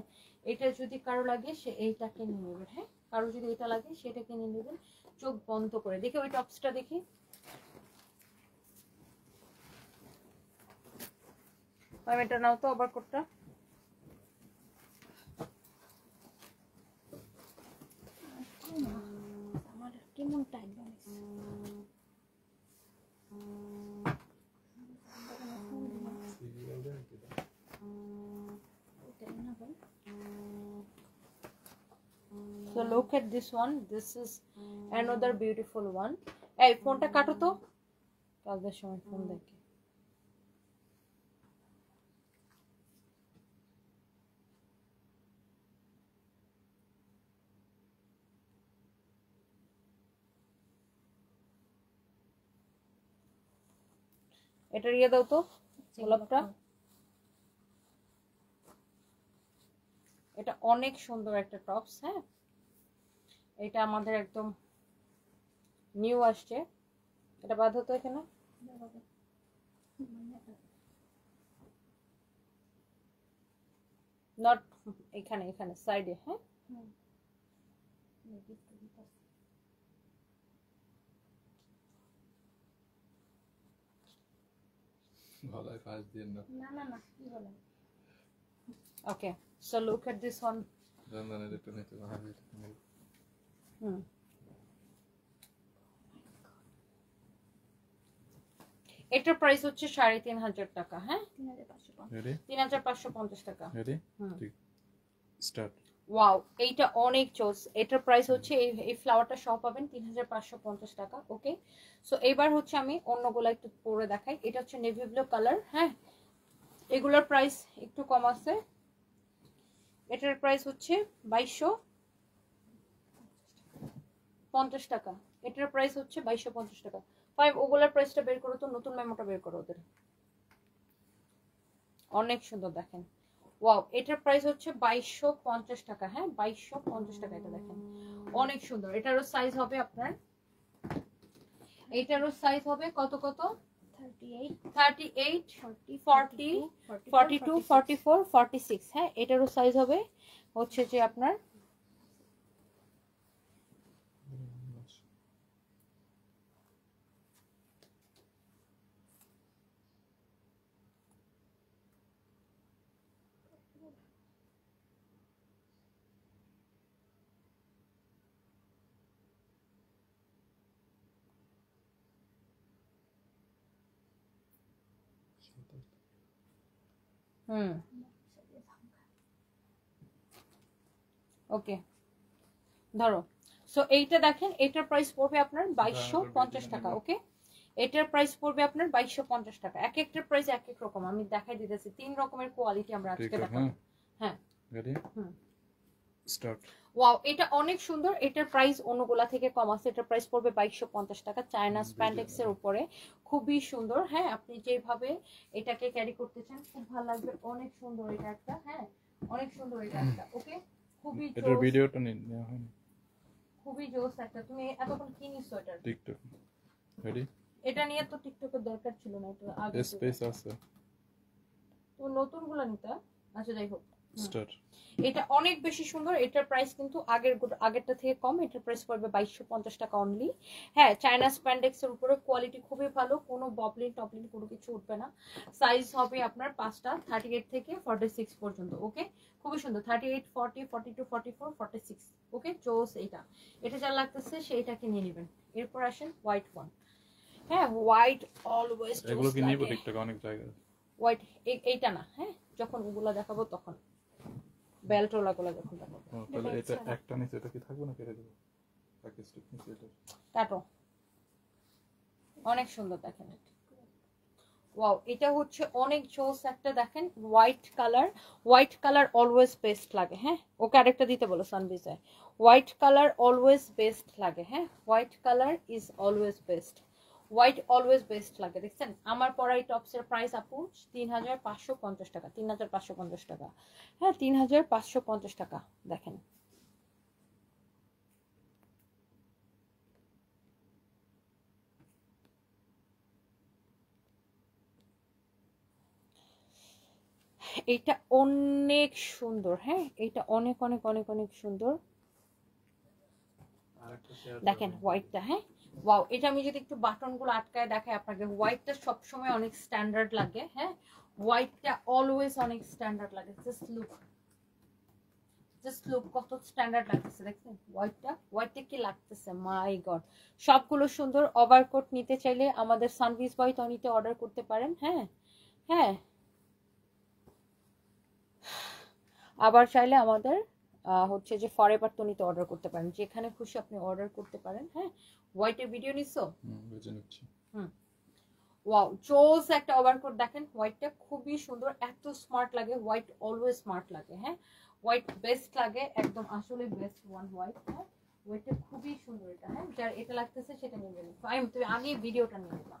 এটা যদি কারো লাগে সে এইটাকে নিয়ে নেবেন। হ্যাঁ, কারো যদি এটা লাগে সেটাকে নিয়ে নেবেন। চোখ বন্ধ করে দেখে ওই টপসটা দেখি। আমি এটা নাও তো আবার কোটটা। আমার কেমন টাইট বানাইছে। So look at this one. This is another beautiful one. এই ফোনটা কাটো তো, কাজের সময় ফোন দেখে। এটা দিয়ে দাও তো গোলাপটা। এটা অনেক সুন্দর একটা টপস। হ্যাঁ, এটা আমাদের একদম নিউ আসছে। এটা বাদ হতো এখানে, নট এখানে, এখানে সাইডে। হ্যাঁ, গলায় ফাঁস দিয়ে না। না না না, কি বলেন? Okay, so look at this one. জানদানের একটু নিতে হবে। এটার প্রাইস হচ্ছে 3,500 টাকা। হ্যাঁ, 3,550। রেডি 3,550 টাকা। রেডি ঠিক স্টার্ট। ওয়াও, এইটা অনেক চোস। এটার প্রাইস হচ্ছে এই ফ্লাওয়ারটা সহ পাবেন 3,550 টাকা। ওকে, সো এবার হচ্ছে আমি অন্যগুলো একটু পরে দেখাই। এটা হচ্ছে নেভি ব্লু কালার। হ্যাঁ, এগুলোর প্রাইস একটু কম আছে। এটার প্রাইস হচ্ছে 2,250 টাকা। এটার প্রাইস হচ্ছে 2,250 টাকা। ফাইভ, ওগুলোর প্রাইসটা বের করো তো, নতুন মেমোটা বের করো ওদের। অনেক সুন্দর দেখেন। ওয়াও, এটার প্রাইস হচ্ছে 2,250 টাকা। হ্যাঁ, 2,250 টাকা। এটা দেখেন অনেক সুন্দর। এটারও সাইজ হবে আপনার, এটারও সাইজ হবে কত কত, 38, 38, 40, 40, 42, 44, 46। হ্যাঁ, এটারও সাইজ হবে হচ্ছে যে আপনার ওকে ধরো। সো এইটা দেখেন, এটার প্রাইস পড়বে আপনার 2,250 টাকা। ওকে, এটার প্রাইস পড়বে আপনার 2,250 টাকা। এক একটার প্রাইস এক এক রকম, আমি দেখাই দিতেছি। 3 রকমের কোয়ালিটি আমরা আজকে দেখাবো। হ্যাঁ, রেডি স্টার্ট। ওয়াও, এটা অনেক সুন্দর। এটার প্রাইস অন্যগুলা থেকে কম আছে। এটার প্রাইস পড়বে 2,250 টাকা। চায়না স্প্যান্ডেক্স এর উপরে, খুবই সুন্দর। হ্যাঁ, আপনি যেভাবে এটাকে ক্যারি করতে চান খুব ভালো লাগবে। অনেক সুন্দর এটা একটা। হ্যাঁ, অনেক সুন্দর এটা একটা। ওকে, খুবই এটার ভিডিওটা নেওয়া হয়নি। খুবই জোস একটা। তুমি এতক্ষণ কি নিছো এটা? টিকটক। রেডি, এটা নিয়ে তো টিকটকের দরকার ছিল না, এটা আগে স্পেস আছে তো নতুনগুলো নিতে। আচ্ছা যাই হোক, স্টার এটা অনেক বেশি সুন্দর। এটার প্রাইস কিন্তু আগেরটা থেকে কম। এটার প্রাইস পড়বে 2250 টাকা অনলি। হ্যাঁ, চায়না স্প্যান্ডেক্স এর উপরে কোয়ালিটি খুবই ভালো, কোনো ববলিন টপলিন কোনো কিছু উঠবে না। সাইজ হবে আপনার 5টা, 38 থেকে 46 পর্যন্ত। ওকে, খুবই সুন্দর। 38, 40, 42, 44, 46। ওকে, চোস এটা যা লাগতেছে সেইটাকে নিয়ে নেবেন। এরপর আসেন হোয়াইট ওয়ান। হ্যাঁ, হোয়াইট অলওয়েজ এগুলো কি নিব টিকটক অনেক জায়গায়। হোয়াইট এইটা না, হ্যাঁ যখন ওগুলা দেখাবো তখন, বেলটোলা গুলা যখন দেখাবো। তাহলে এটা একটা নিচে, এটা কি থাকবে না কেটে দেব? তাকে স্টিক নিচে এটা কাটো, অনেক সুন্দর দেখেন। ওয়াও, এটা হচ্ছে অনেক জোস একটা। দেখেন হোয়াইট কালার অলওয়েজ বেস্ট লাগে। হ্যাঁ, ওকে আরেকটা দিতে বলো সানবিজে। হোয়াইট কালার অলওয়েজ বেস্ট লাগে। হ্যাঁ, white colour is always best. White always best লাগে। দেখছেন আমার পরা এই টপসের প্রাইস আপু 3550 টাকা। 3550 টাকা। হ্যাঁ, 3550 টাকা। দেখেন এটা অনেক সুন্দর। হ্যাঁ, এটা অনেক অনেক অনেক অনেক সুন্দর। আরেকটা শেয়ার দেখেন হোয়াইটটা। হ্যাঁ, ওয়াও, এটা আমি যদি একটু বাটনগুলো আটকায় দেখাই আপনাকে, হোয়াইটটা সবসময় অনেক স্ট্যান্ডার্ড লাগে। হ্যাঁ, হোয়াইটটা অলওয়েজ অনেক স্ট্যান্ডার্ড লাগে। জাস্ট লুক কত স্ট্যান্ডার্ড লাগতেছে। দেখছেন হোয়াইটটা কি লাগতেছে, মাই গড। সবগুলো সুন্দর। ওভারকোট নিতে চাইলে আমাদের সানভিজ বয় টনিতে অর্ডার করতে পারেন। হ্যাঁ হ্যাঁ, আবার চাইলে আমাদের হচ্ছে যে ফরএভার টনিতে অর্ডার করতে পারেন। যেখানে খুশি আপনি অর্ডার করতে পারেন। হ্যাঁ, হোয়াইটের ভিডিও নিছো? বুঝে নিচ্ছি। ওয়াও, জোস একটা ওভারকোট। দেখেন হোয়াইটটা খুবই সুন্দর, এত স্মার্ট লাগে। হোয়াইট অলওয়েজ স্মার্ট লাগে। হ্যাঁ, হোয়াইট বেস্ট লাগে একদম, আসলে বেস্ট ওয়ান হোয়াইট। হ্যাঁ, হোয়াইটটা খুবই সুন্দর এটা। হ্যাঁ, যার এটা লাগতেছে সেটা নিয়ে নেবেন। তুমি আগে ভিডিওটা নিয়ে নেবা,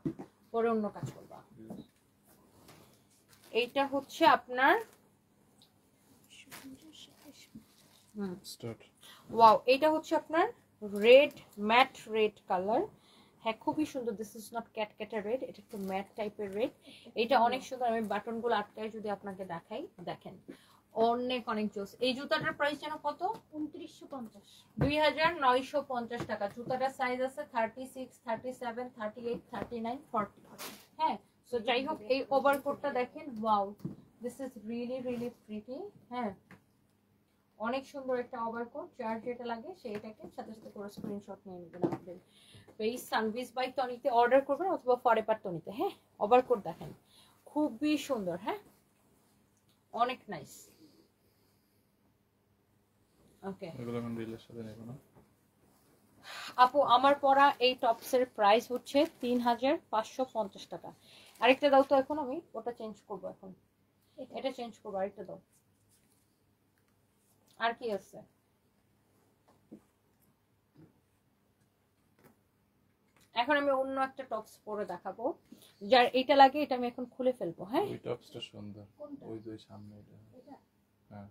পরে অন্য কাজ করবা। এইটা হচ্ছে আপনার ওয়াও, এটা হচ্ছে আপনার রেড, ম্যাট রেড কালার। হ্যাঁ, খুবই সুন্দর। দিস ইজ নট ক্যাটক্যাটা রেড, এটা একটু ম্যাট টাইপের রেড। এটা অনেক সুন্দর। আমি বাটনগুলো আটকায় যদি আপনাকে দেখাই, দেখেন অনেক অনেক জোস। এই জুতাটার প্রাইস যেন কত? 2950। 2950 টাকা। জুতাটার সাইজ আছে 36, 37, 38, 39, 40। হ্যাঁ, সো যাই হোক, এই ওভারকোটটা দেখেন। Wow, this is really really pretty. হ্যাঁ, অনেক সুন্দর একটা ওভারকোট। যার যেটা লাগে সেইটাকে সাথে সাথে করে স্ক্রিনশট নিয়ে নেবেন। আমাদের পেজ সানভিজ বাই টনিতে অর্ডার করবেন অথবা ফরএভার টনিতে। হ্যাঁ, ওভারকোট দেখেন খুবই সুন্দর। হ্যাঁ, অনেক নাইস। ওকে এগুলো এখন রিলের সাথে নেব না আপু, আমার পরা এই টপসের প্রাইস হচ্ছে 3550 টাকা। আরেকটা দাও তো, এখন আমি ওটা চেঞ্জ করব। এখন এটা চেঞ্জ করবো, আরেকটা দাও। আর কি আছে? এখন আমি অন্য একটা টপস পরে দেখাবো। যার এটা লাগে এটা আমি এখন খুলে ফেলবো। হ্যাঁ, ওই টপসটা সুন্দর। ওই যে সামনে এটা। হ্যাঁ,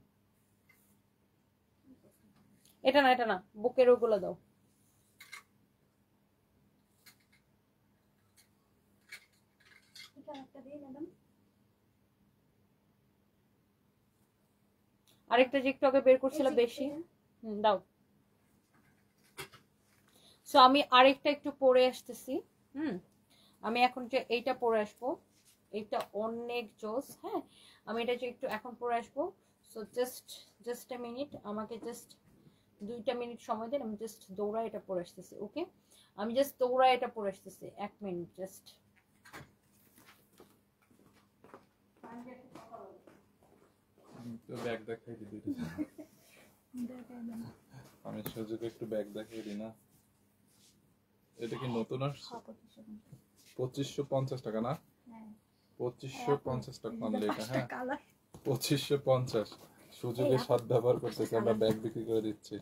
এটা না, বুকের ওগুলো দাও। আরেকটা যে একটু আগে বের করছিল বেশি, দাও। সো আমি আরেকটা একটু পরে আসতেছি। আমি এখন যে এইটা পরে আসবো, এইটা অনেক জোস। হ্যাঁ, আমি এটা যে একটু এখন পরে আসবো। সো জাস্ট এ মিনিট, আমাকে জাস্ট 2টা মিনিট সময় দিন। আমি জাস্ট দৌড়ায় এটা পরে আসতেছি। ওকে, আমি জাস্ট দৌড়ায় এটা পরে আসতেছি। 1 মিনিট জাস্ট। তো ব্যাগ দেখাই দিই দুইটা। আমি সুযোগে একটু ব্যাগ দেখাই দিই না। এটা কি নতুন আসছে? 2550 টাকা না? 2550 টাকা অনলি এটা। হ্যাঁ, 2550। সুযোগে সদ্ব্যবহার করতেছি আমরা, ব্যাগ বিক্রি করে দিচ্ছি।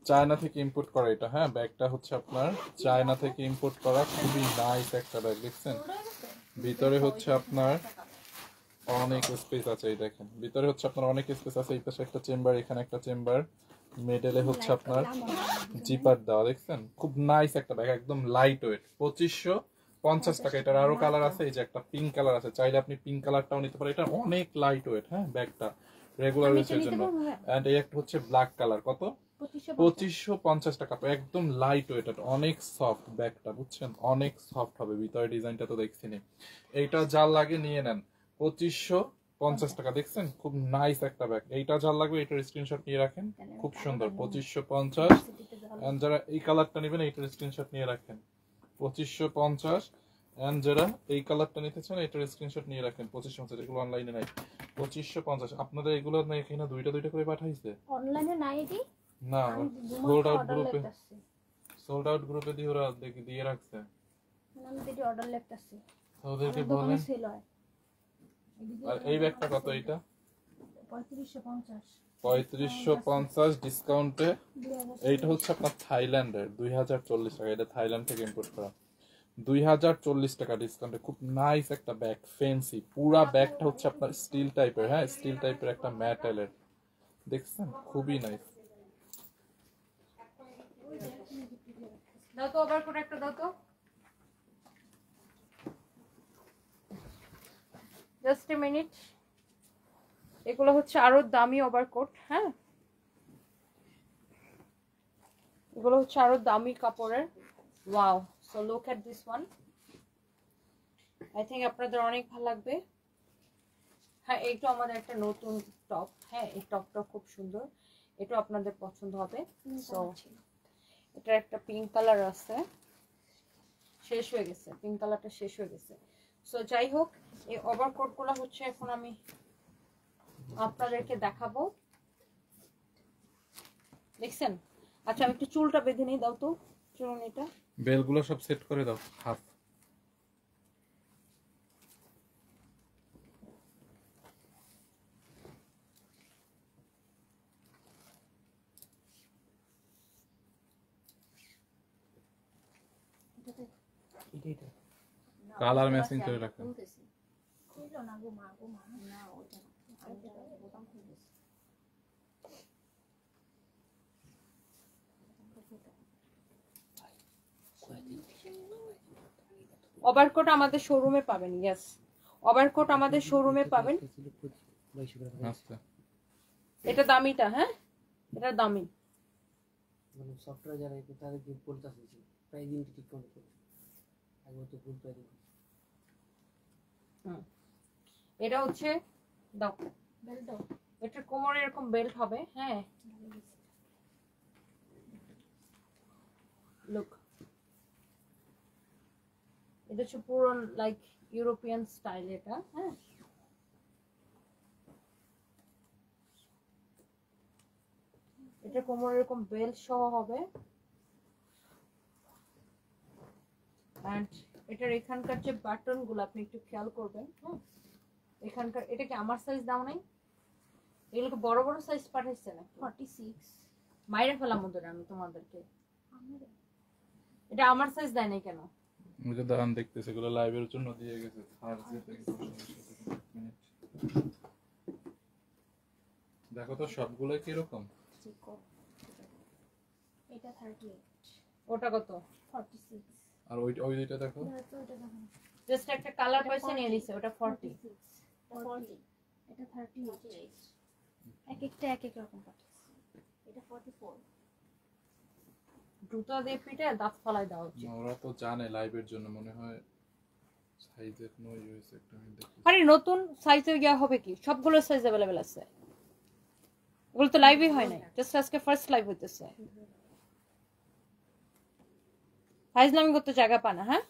চায়না থেকে ইম্পোর্ট করা এটা। হ্যাঁ, ব্যাগটা হচ্ছে আপনার চায়না থেকে ইম্পোর্ট করা, খুবই নাইস একটা ব্যাগ। দেখছেন ভিতরে হচ্ছে আপনার অনেক স্পেস আছে। এই দেখেন ভিতরে হচ্ছে আপনার অনেক স্পেস আছে। এই পাশে একটা চেম্বার, এখানে একটা চেম্বার, মিডলে হচ্ছে আপনার জিপার দেওয়া। দেখছেন খুব নাইস একটা ব্যাগ, একদম লাইট ওয়েট। 2550 টাকা। এটার আরো কালার আছে, এই যে একটা পিঙ্ক কালার আছে, চাইলে আপনি পিঙ্ক কালারটাও নিতে পারেন। এটা অনেক লাইট ওয়েট। হ্যাঁ, ব্যাগটা রেগুলার আমি ইউজের নিতে জন্য। পারবো, হ্যাঁ। এন্ড এই একটা হচ্ছে ব্ল্যাক কালার, কত? 2550 2550 টাকা। তো একদম লাইট ওয়েট, অনেক সফট ব্যাগটা, বুঝছেন, অনেক সফট হবে। ভিতরে ডিজাইনটা তো দেখছিনি। এইটা যার লাগে নিয়ে নেন, 2550 টাকা। দেখছেন খুব নাইস একটা ব্যাগ। এইটা যার লাগবে এটার স্ক্রিনশট নিয়ে রাখেন, খুব সুন্দর, 2550। এন্ড যারা এই কালারটা নেবেন এইটার স্ক্রিনশট নিয়ে রাখেন, 2550। এন্ড যারা এই কালারটা নিতে চান এটার স্ক্রিনশট নিয়ে রাখেন, 2550। এগুলো অনলাইনে নাই, 2550। আপনাদের এগুলো না এখানে দুইটা দুইটা করে পাঠাইছে অনলাইনে নাই এটি না? আমি সোল্ড আউট অর্ডার গ্রুপে, লেখতাছি সোল্ড আউট গ্রুপে দিয়ে ওরা দিয়ে রাখছে। আমি এটি অর্ডার লেখতাছি তো ওদেরকে আমার দোকানে বলেন। সেল হয় আর এই ব্যাগটা কত? এটা 3550 3550 ডিসকাউন্টে। 2000 এইটা হচ্ছে আপনার থাইল্যান্ডের, 2040 টাকা। এটা থাইল্যান্ড থেকে ইম্পোর্ট করা, 2040 টাকা ডিসকাউন্টে। খুব নাইস একটা ব্যাগ, ফ্যান্সি। পুরা ব্যাগটা হচ্ছে আপনার স্টিল টাইপের, হ্যাঁ স্টিল টাইপের একটা মেটালের, দেখছেন খুবই নাইস। দাও তো ওভারকোট একটা দাও তো, জাস্ট এ মিনিট। এগুলো হচ্ছে আরো দামি ওভারকোট, হ্যাঁ এগুলো হচ্ছে আরো দামি কাপড়ের। Wow, so look at this one, I think আপনাদের অনেক ভালো লাগবে। হ্যাঁ এইটা আমাদের একটা নতুন টপ, হ্যাঁ এই টপটা খুব সুন্দর, এটা আপনাদের পছন্দ হবে। সো এটা একটা পিঙ্ক কালার আছে, শেষ হয়ে গেছে, পিঙ্ক কালারটা শেষ হয়ে গেছে। সো যাই হোক, এই ওভারকোট গুলো হচ্ছে এখন আমি আপনাদেরকে দেখাবো, দেখছেন? আচ্ছা আমি একটু চুলটা বেঁধে নিই, দাও তো চুল, এটা বেলগুলো সব সেট করে দাও হাফ। কালার ম্যাচিং করে রাখেন। খুললো না গো মা না ওটা বোতাম খুলে গেছে ওভারকোট আমাদের শোরুমে পাবেন, ইয়েস ওভারকোট আমাদের শোরুমে পাবেন। আচ্ছা এটা দামিটা, হ্যাঁ এটা দামি। মানে সফটওয়্যার যারা একটু তাদের কি বলতাছে প্রায় দিন ঠিক করে আগে তো ভুল করে দিই। এটা হচ্ছে দাও, বেল দাও এটা কোমরে এরকম বেল্ট হবে, হ্যাঁ লুক, এটা হচ্ছে পুরো লাইক ইউরোপিয়ান স্টাইল এটা, হ্যাঁ এটা কোমরে এরকম বেল্ট সহ হবে। এন্ড এটার এখানকার যে বাটন গুলো আপনি একটু খেয়াল করবেন, হ্যাঁ এখানকার, এটা কি আমার সাইজ দাও নাই? এগুলোকে বড় বড় সাইজ পাঠাইছে না? 46 মাইরে ফেলাম ওদের আমি তোমাদেরকে, এটা আমার সাইজ দেয় নাই কেন? মুঝে দাঁড়ান দেখতেছে, এগুলো লাইভের জন্য দিয়ে গেছে। দেখো তো সবগুলো কি রকম। এটা 38 ওটা কত? 46 আর ওই দুইটা দেখো, তো এটা দেখুন জাস্ট একটা কালার পয়সা নিয়ে নিছে, ওটা 40। 40 এটা 38 এক একটা এক এক রকম পাঠাচ্ছে এটা 44 জুতা দিয়ে পিটে দাঁত ফলাই দেওয়া উচিত। ওরা তো জানে লাইভের জন্য মনে হয় সাইজের নয় হয়েছে একটা, আমি দেখি। আরে নতুন সাইজে গিয়া হবে কি, সবগুলো সাইজ अवेलेबल আছে, ওগুলো তো লাইভই হয় নাই, জাস্ট আজকে ফার্স্ট লাইভ হইতেছে। সাইজ নামি করতে জায়গা পানা, হ্যাঁ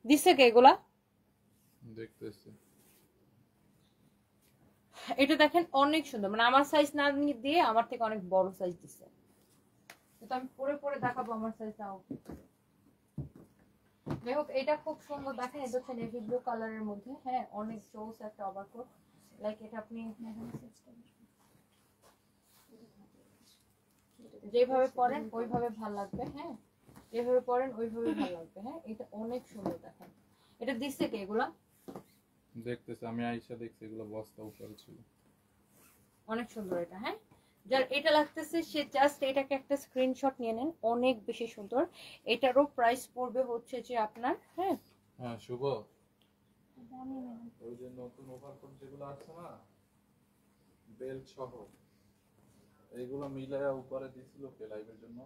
দিছে কে এগুলা? দেখতেছি এটা দেখেন অনেক সুন্দর, মানে আমার সাইজ না দিয়ে আমার থেকে অনেক বড় সাইজ দিছে। তো আমি পরে পরে দেখাবো আমার সাইজটাও। যাই হোক এটা খুব সুন্দর, দেখেন এটা হচ্ছে নেভি ব্লু কালারের মধ্যে, হ্যাঁ অনেক জোস একটা ওভারকোট। লাইক এটা আপনি যেভাবে পরেন ওইভাবে ভালো লাগবে, হ্যাঁ যেভাবে পরেন ওইভাবে ভালো লাগবে, হ্যাঁ এটা অনেক সুন্দর। দেখেন এটা দিচ্ছে কে এগুলা? দেখতেছি আমি আইসা দেখছি, এগুলো বস্তা উপরে ছিল। অনেক সুন্দর এটা, হ্যাঁ যার এটা লাগতেছে সে জাস্ট এটাকে একটা স্ক্রিনশট নিয়ে নেন, অনেক বেশি সুন্দর। এটারও প্রাইস পড়বে হচ্ছে যে আপনার, হ্যাঁ হ্যাঁ শুভ, দামি ম্যাডাম ওই যে নতুন ওভারকোট যেগুলো আছে না, বেল্ট সহ এইগুলো মিলায়া উপরে দিছিল কে লাইভের জন্য,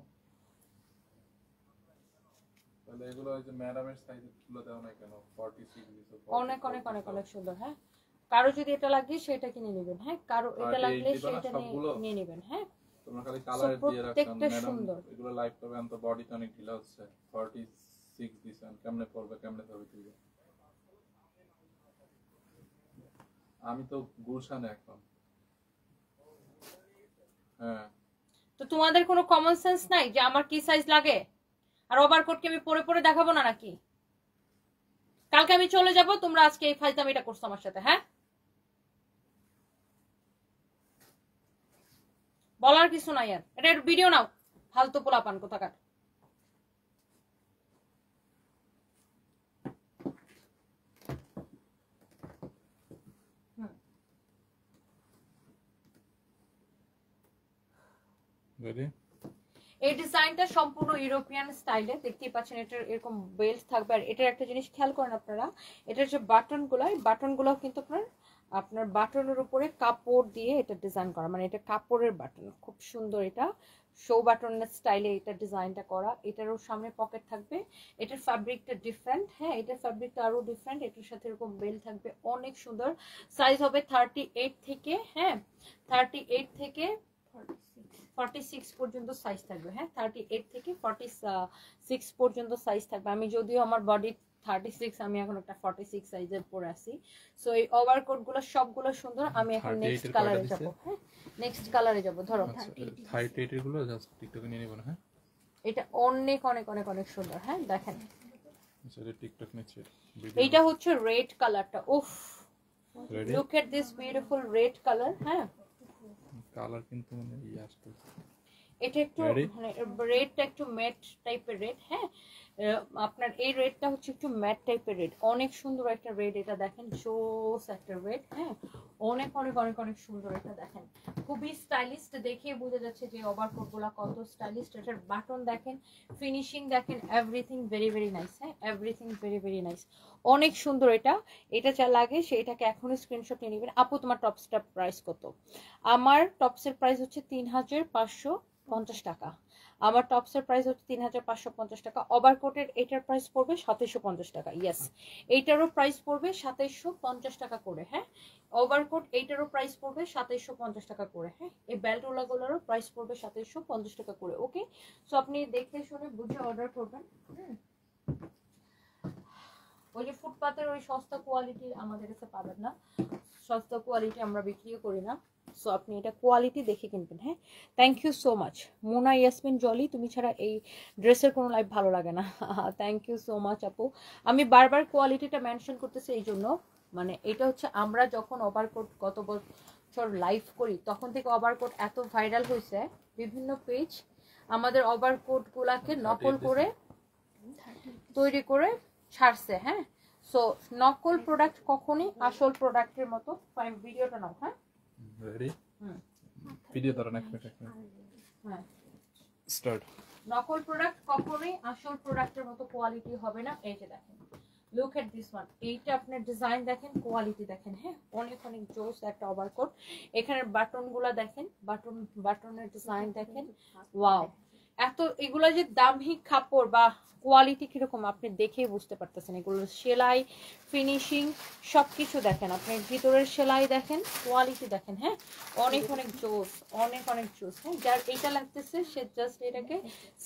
তাহলে এগুলো ওই যে ম্যাডামের সাইজে তুলে দেওয়া নাই কেন? 46 দিছো, অনেক অনেক অনেক অনেক সুন্দর। হ্যাঁ, কারো যদি এটা লাগে সেটা কিনে নেবেন। হ্যাঁ, কারো এটা লাগলে সেটা নিয়ে নেবেন। হ্যাঁ, তোমরা খালি কালার দিয়ে রাখছেন প্রত্যেকটা ম্যাডাম, সুন্দর। এগুলো লাইভ করবেন তো বডিতে অনেক ঢিলা হচ্ছে। 46 দিছেন, কেমনে পড়বে, কেমনে হবে তুই? আমি তো গুলশানে এখন। হ্যাঁ, তো তোমাদের কোনো কমন সেন্স নাই যে আমার কি সাইজ লাগে? আর ওভারকোট কি আমি পরে পরে দেখাবো না নাকি? কালকে আমি চলে যাব, তোমরা আজকে এই ফাইজলামিটা করছো আমার সাথে। হ্যাঁ, বলার কিছু নাই আর। এটা একটু ভিডিও নাও, ফালতু পোলাপান কোথাকার। রেডি? এই ডিজাইনটা সম্পূর্ণ ইউরোপিয়ান স্টাইলে, দেখতেই পাচ্ছেন। এটার এরকম বেল্ট থাকবে। আর এটার একটা জিনিস খেয়াল করেন আপনারা, এটার যে বাটনগুলো, এই বাটনগুলো কিন্তু আপনার বাটনের উপরে কাপড় দিয়ে এটা ডিজাইন করা, মানে এটা কাপড়ের বাটন, খুব সুন্দর। এটা শো বাটনের স্টাইলে এটা ডিজাইনটা করা। এটারও সামনে পকেট থাকবে। এটার ফ্যাব্রিকটা ডিফারেন্ট। হ্যাঁ, এটার ফ্যাব্রিকটা আরো ডিফারেন্ট। এটার সাথে এরকম বেল্ট থাকবে, অনেক সুন্দর। সাইজ হবে 38 থেকে, হ্যাঁ 38 থেকে 46 পর্যন্ত সাইজ থাকবে। হ্যাঁ, 38 থেকে 46 পর্যন্ত সাইজ থাকবে। আমি যদিও আমার বডি 36, আমি এখন একটা 46 সাইজের পরে আছি। সো এই ওভারকোট গুলো সবগুলো সুন্দর। আমি এখন নেক্সট কালারে যাব। হ্যাঁ, নেক্সট কালারে যাব। ধরো 38 এর গুলো জাস্ট টিকটকে নিয়ে নিব না? হ্যাঁ, এটা অনেক অনেক অনেক অনেক সুন্দর। হ্যাঁ, দেখেন আচ্ছা, এটা টিকটক নিচ্ছে। এইটা হচ্ছে রেড কালারটা। উফ, ready? Look at this beautiful red colour. হ্যাঁ, কালার কিন্তু মানে আসছে। এটা একটু মানে রেডটা একটু ম্যাট টাইপের রেড। হ্যাঁ, আপনার এই রেডটা হচ্ছে একটু ম্যাট টাইপের রেড, অনেক সুন্দর একটা রেড। এটা দেখেন, জোস একটা রেড। হ্যাঁ, অনেক অনেক অনেক অনেক সুন্দর। এটা দেখেন, খুবই স্টাইলিস্ট, দেখে বোঝা যাচ্ছে যে ওভারকোট গুলা কত স্টাইলিস্ট। এটার বাটন দেখেন, ফিনিশিং দেখেন, এভরিথিং ভেরি ভেরি নাইস। হ্যাঁ, এভরিথিং ভেরি ভেরি নাইস, অনেক সুন্দর। এটা যা লাগে সেটাকে এখনই স্ক্রিনশট নিয়ে নেবেন। আপু, তোমার টপসটার প্রাইস কত? আমার টপসের প্রাইস হচ্ছে 3550 টাকা। আমার টপসের প্রাইস হচ্ছে 3550 টাকা। ওভারকোটের এটার প্রাইস পড়বে 2750 টাকা। ইয়েস, এইটারও প্রাইস পড়বে 2750 টাকা করে। হ্যাঁ, ওভারকোট এইটারও প্রাইস পড়বে 2750 টাকা করে। হ্যাঁ, এই বেল্ট ওলাগুলোরও প্রাইস পড়বে 2750 টাকা করে। ওকে, সো আপনি দেখে শুনে বুঝে অর্ডার করবেন। ওই যে ফুটপাতের ওই সস্তা কোয়ালিটির আমাদের কাছে পাবেন না, সস্তা কোয়ালিটি আমরা বিক্রিও করি না। সো আপনি এটা কোয়ালিটি দেখে কিনবেন। হ্যাঁ, thank you so much Mona Yasmin Jolly, তুমি ছাড়া এই ড্রেসের কোনো লাইফ ভালো লাগে না। থ্যাংক ইউ সো মাচ আপু। আমি বারবার কোয়ালিটিটা মেনশন করতেছি এই জন্য, মানে এটা হচ্ছে আমরা যখন ওভারকোট গত বছর লাইভ করি তখন থেকে ওভারকোট এত ভাইরাল হয়েছে, বিভিন্ন পেজ আমাদের ওভারকোট গুলাকে নকল করে তৈরি করে ছাড়ছে। হ্যাঁ, সো নকল প্রোডাক্ট কখনই আসল প্রোডাক্টের মতো। ভিডিওটা নাও। হ্যাঁ, রেডি? ভিডিও ধরো, এক মিনিট। হ্যাঁ, স্টার্ট। নকল প্রোডাক্ট কখনোই আসল প্রোডাক্টের মতো কোয়ালিটি হবে না। এই যে দেখেন, লুক এট দিস ওয়ান। এইটা আপনার ডিজাইন দেখেন, কোয়ালিটি দেখেন। হ্যাঁ, অনেক অনেক জোস একটা ওভারকোট। এখানের বাটনগুলো দেখেন, বাটনের ডিজাইন দেখেন। ওয়াও, এত এগুলো যে দামি কাপড় বা কোয়ালিটি কিরকম আপনি দেখেই বুঝতে পারতেছেন। এগুলো সেলাই, ফিনিশিং সবকিছু দেখেন, আপনি ভিতরের সেলাই দেখেন, কোয়ালিটি দেখেন। হ্যাঁ, অনেক অনেক জোস, অনেক অনেক জোস। হ্যাঁ, যার এটা লাগতেছে সে জাস্ট এটাকে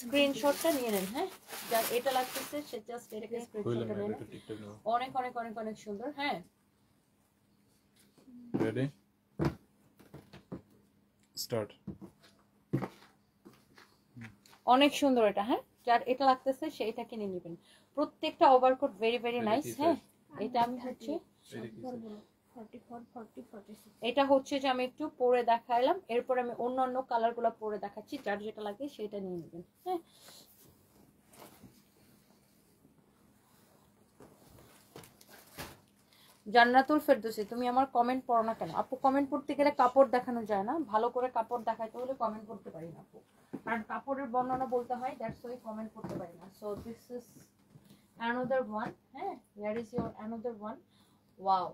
স্ক্রিনশটটা নিয়ে নেন। হ্যাঁ, যার এটা লাগতেছে সে জাস্ট এটাকে স্ক্রিনশটটা নিয়ে নেন। অনেক অনেক অনেক অনেক সুন্দর। হ্যাঁ, রেডি? স্টার্ট। অনেক সুন্দর এটা। হ্যাঁ, যার এটা লাগতেছে সেইটা কিনে নেবেন। প্রত্যেকটা ওভারকোট ভেরি ভেরি নাইস। হ্যাঁ, এটা আমি হচ্ছে এটা হচ্ছে যে আমি একটু পরে দেখাইলাম, এরপর আমি অন্য অন্য কালার গুলো পরে দেখাচ্ছি, যার যেটা লাগে সেটা নিয়ে নেবেন। হ্যাঁ, জান্নাতুল ফেরদৌসী, তুমি আমার কমেন্ট পড়ো না কেন? আপু, কমেন্ট পড়তে গেলে কাপড় দেখানো যায় না, ভালো করে কাপড় দেখাইতে হলে কমেন্ট করতে পারি না আপু, কারণ কাপড়ের বর্ণনা বলতে হয়, দ্যাটস ওয়াই কমেন্ট করতে পারি না। So this is another one. হ্যাঁ, here is your another one. Wow,